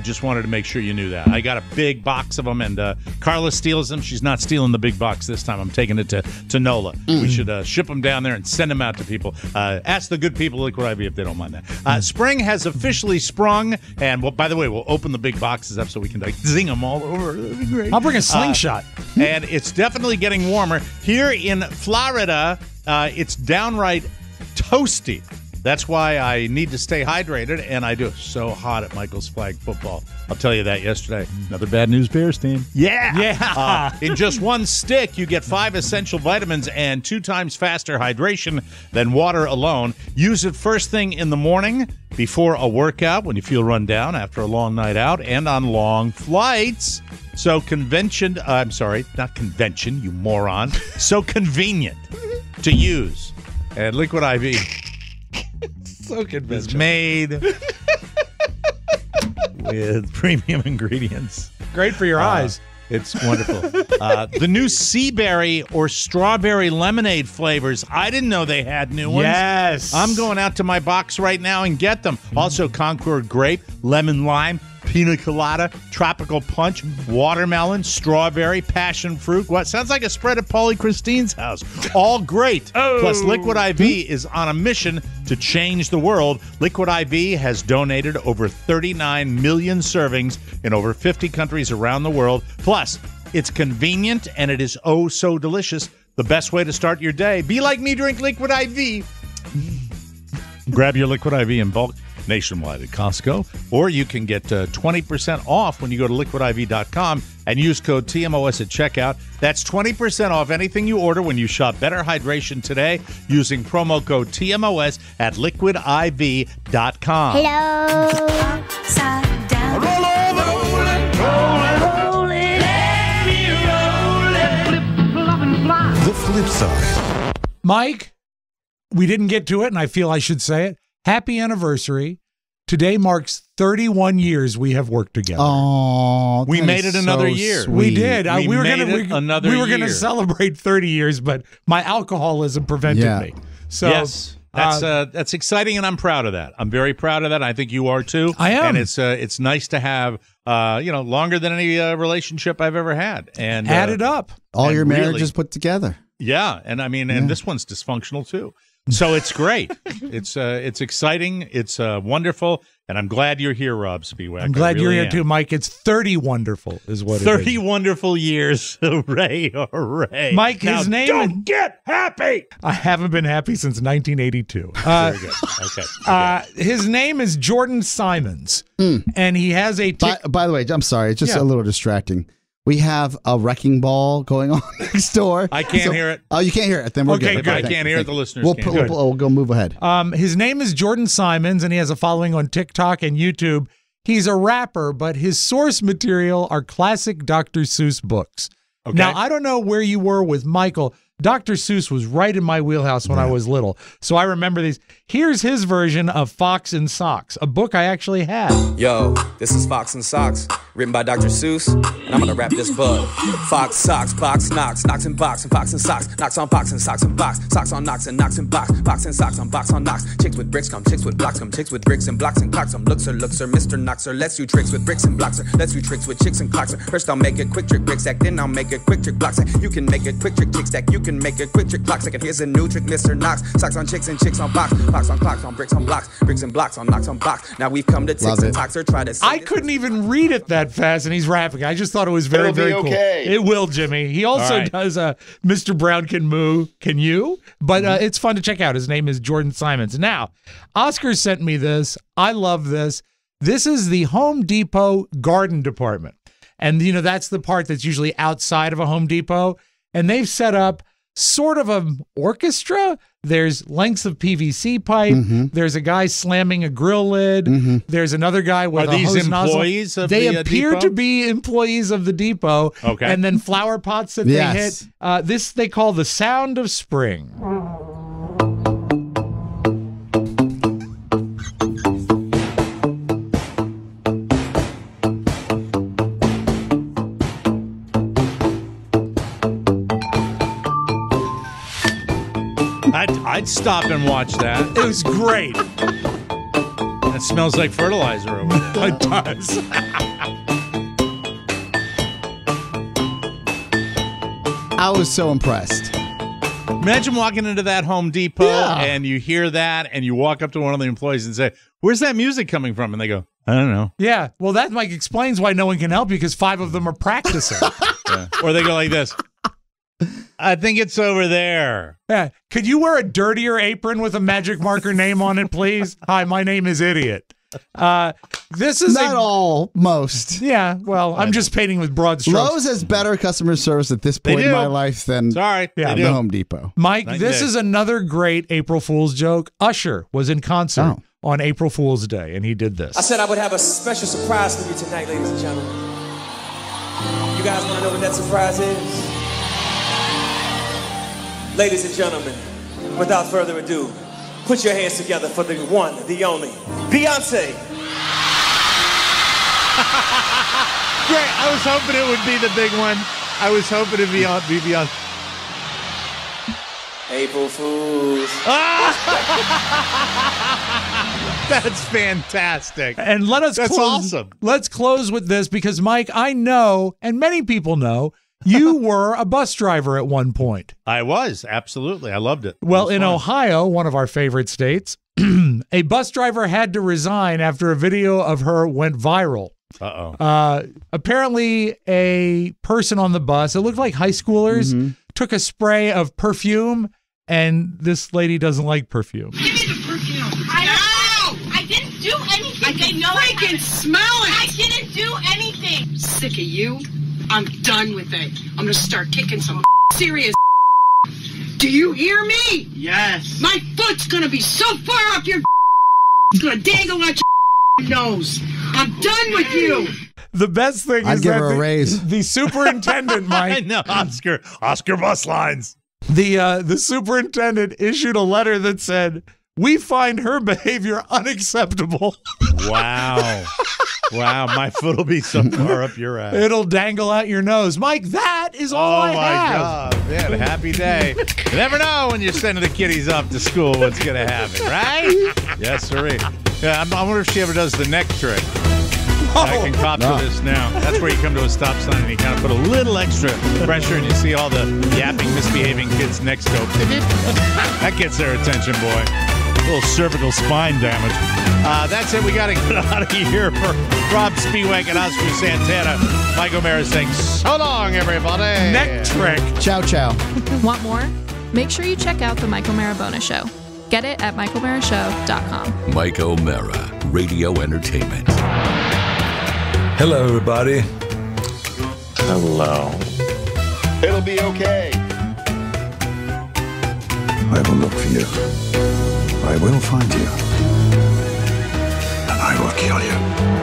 Just wanted to make sure you knew that. I got a big box of them, and Carla steals them. She's not stealing the big box this time. I'm taking it to NOLA. We should ship them down there and send them out to people. Ask the good people at Liquid IV if they don't mind that. Spring has officially sprung, and by the way, we'll open the big boxes up so we can zing them all over. It'll be great. I'll bring a slingshot. And it's definitely getting warmer. Here in Florida, it's downright toasty. That's why I need to stay hydrated, and I do. So hot at Michael's Flag Football. I'll tell you that yesterday. Another bad news Bears team. Yeah. In just one stick, you get 5 essential vitamins and 2 times faster hydration than water alone. Use it first thing in the morning, before a workout, when you feel run down after a long night out, and on long flights. So not convention, you moron. So convenient to use. And Liquid IV So conventional. is made with premium ingredients. Great for your eyes. It's wonderful. The new sea berry or strawberry lemonade flavors. I didn't know they had new ones. Yes. I'm going out to my box right now and get them. Also, Concord grape, lemon lime, pina colada, tropical punch, watermelon, strawberry, passion fruit. What sounds like a spread at Paulie Christine's house. All great. Plus, Liquid IV is on a mission to change the world. Liquid IV has donated over 39 million servings in over 50 countries around the world. Plus, it's convenient and it is oh so delicious. The best way to start your day. Be like me, drink Liquid IV. Grab your Liquid IV in bulk nationwide at Costco, or you can get 20% off when you go to liquidiv.com and use code TMOS at checkout. That's 20% off anything you order when you shop Better Hydration today using promo code TMOS at liquidiv.com. Hello. Upside down. Roll over. Roll it. Let me roll it. Flip, flop, and fly. The flip side. Mike, we didn't get to it, and I feel I should say it. Happy anniversary. Today marks 31 years we have worked together. Oh, we made it another year. Sweet. We did. We were going to celebrate 30 years, but my alcoholism prevented me. So yes, that's exciting, and I'm proud of that. I'm very proud of that. I think you are too. I am, and it's nice to have longer than any relationship I've ever had. And add it up, all your marriages put together. Yeah, and I mean, and this one's dysfunctional too. So it's great. It's exciting. It's wonderful, and I'm glad you're here, Rob Spiewak. I'm glad you're here too, Mike. It's 30 wonderful, is what 30 it is. wonderful years. Hooray, hooray. Mike, his name. Don't get happy. I haven't been happy since 1982. Very good. Okay. His name is Jordan Simons, and he has a. By the way, I'm sorry. It's just a little distracting. We have a wrecking ball going on next door. I can't hear it. Oh, you can't hear it. Then we're good. I can't hear it. The listeners can't. We'll go move ahead. His name is Jordan Simons, and he has a following on TikTok and YouTube. He's a rapper, but his source material are classic Dr. Seuss books. Okay. Now, I don't know where you were with Michael. Dr. Seuss was right in my wheelhouse when I was little, so I remember these. Here's his version of Fox and Socks, a book I actually had. Yo, this is Fox and Socks, written by Dr. Seuss, and I'm gonna rap this book. Fox, socks, box, knocks, knocks and box, and Fox and Socks, knocks on box and socks and box, socks on knocks and knocks and box, box and socks on box on knocks. Chicks with bricks come, chicks with blocks come, chicks with bricks and blocks and clocks them. Looks her, Mr. Knoxer, lets you tricks with bricks and blocks her, lets you tricks with chicks and clocks her. First I'll make a quick trick brick stack, then I'll make a quick trick block stack. You can make a quick trick tick stack, you can make a quick trick block stack. And here's a new trick, Mr. Knox, socks on chicks and chicks on box, box on clocks on bricks on blocks, bricks and blocks on knocks on box. Now we've come to ticks and talks or try to. I couldn't even read it that fast, and he's rapping. I just thought it was very, very cool. It will, Jimmy. He also does Mr. Brown Can Moo, Can You? But it's fun to check out. His name is Jordan Simons. Now, Oscar sent me this. I love this. This is the Home Depot garden department. And, that's the part that's usually outside of a Home Depot. And they've set up sort of an orchestra. There's lengths of PVC pipe. There's a guy slamming a grill lid. There's another guy with a hose nozzle. Are these employees of the depot? They appear to be employees of the depot. Okay. And then flower pots that they hit. This they call the sound of spring. I'd stop and watch that. It was great. It smells like fertilizer over there. It does. I was so impressed. Imagine walking into that Home Depot and you hear that and you walk up to one of the employees and say, "Where's that music coming from?" And they go, "I don't know." Yeah, well, that Mike explains why no one can help you because 5 of them are practicing. Or they go like this. I think it's over there. Yeah. Could you wear a dirtier apron with a magic marker name on it, please? Hi, my name is Idiot. This is not most. Yeah, well, I'm just painting with broad strokes. Lowe's has better customer service at this point in my life than the Home Depot. Mike, this is another great April Fool's joke. Usher was in concert on April Fool's Day, and he did this. I said I would have a special surprise for you tonight, ladies and gentlemen. You guys want to know what that surprise is? Ladies and gentlemen, without further ado, put your hands together for the one, the only, Beyonce. Great. I was hoping it would be the big one. I was hoping it'd be beyond. April Fools. That's fantastic. And that's awesome. Let's close with this because, Mike, I know, and many people know, you were a bus driver at one point. I was, absolutely. I loved it. Well, in Ohio, one of our favorite states, a bus driver had to resign after a video of her went viral. Apparently, a person on the bus, it looked like high schoolers, took a spray of perfume, and this lady doesn't like perfume. Give me the perfume. I didn't do anything. They know I can smell it. I didn't do anything. I'm sick of you. I'm done with it. I'm gonna start kicking some serious. Do you hear me? Yes. My foot's gonna be so far up your. It's gonna dangle out your nose. I'm done with you. The best thing I'd is give that her a raise. The superintendent, Mike. I know, Oscar bus lines. The superintendent issued a letter that said, "We find her behavior unacceptable." Wow. Wow, my foot will be so far up your ass. It'll dangle out your nose. Mike, that is all I have. God, man, happy day. You never know when you're sending the kiddies up to school what's going to happen, right? Yes, sirree. Yeah, I wonder if she ever does the neck trick. I can cop to this now. That's where you come to a stop sign and you kind of put a little extra pressure and you see all the yapping, misbehaving kids next to them. That gets their attention, boy. A little cervical spine damage. That's it. We got to get out of here for Rob Spiewak and Oscar Santana. Mike O'Mara saying so long, everybody. Neck trick. Ciao, ciao. Want more? Make sure you check out the Mike O'Mara Bonus Show. Get it at MikeO'MaraShow.com. Mike O'Mara, Radio Entertainment. Hello, everybody. Hello. It'll be okay. I will look for you. I will find you. And I will kill you.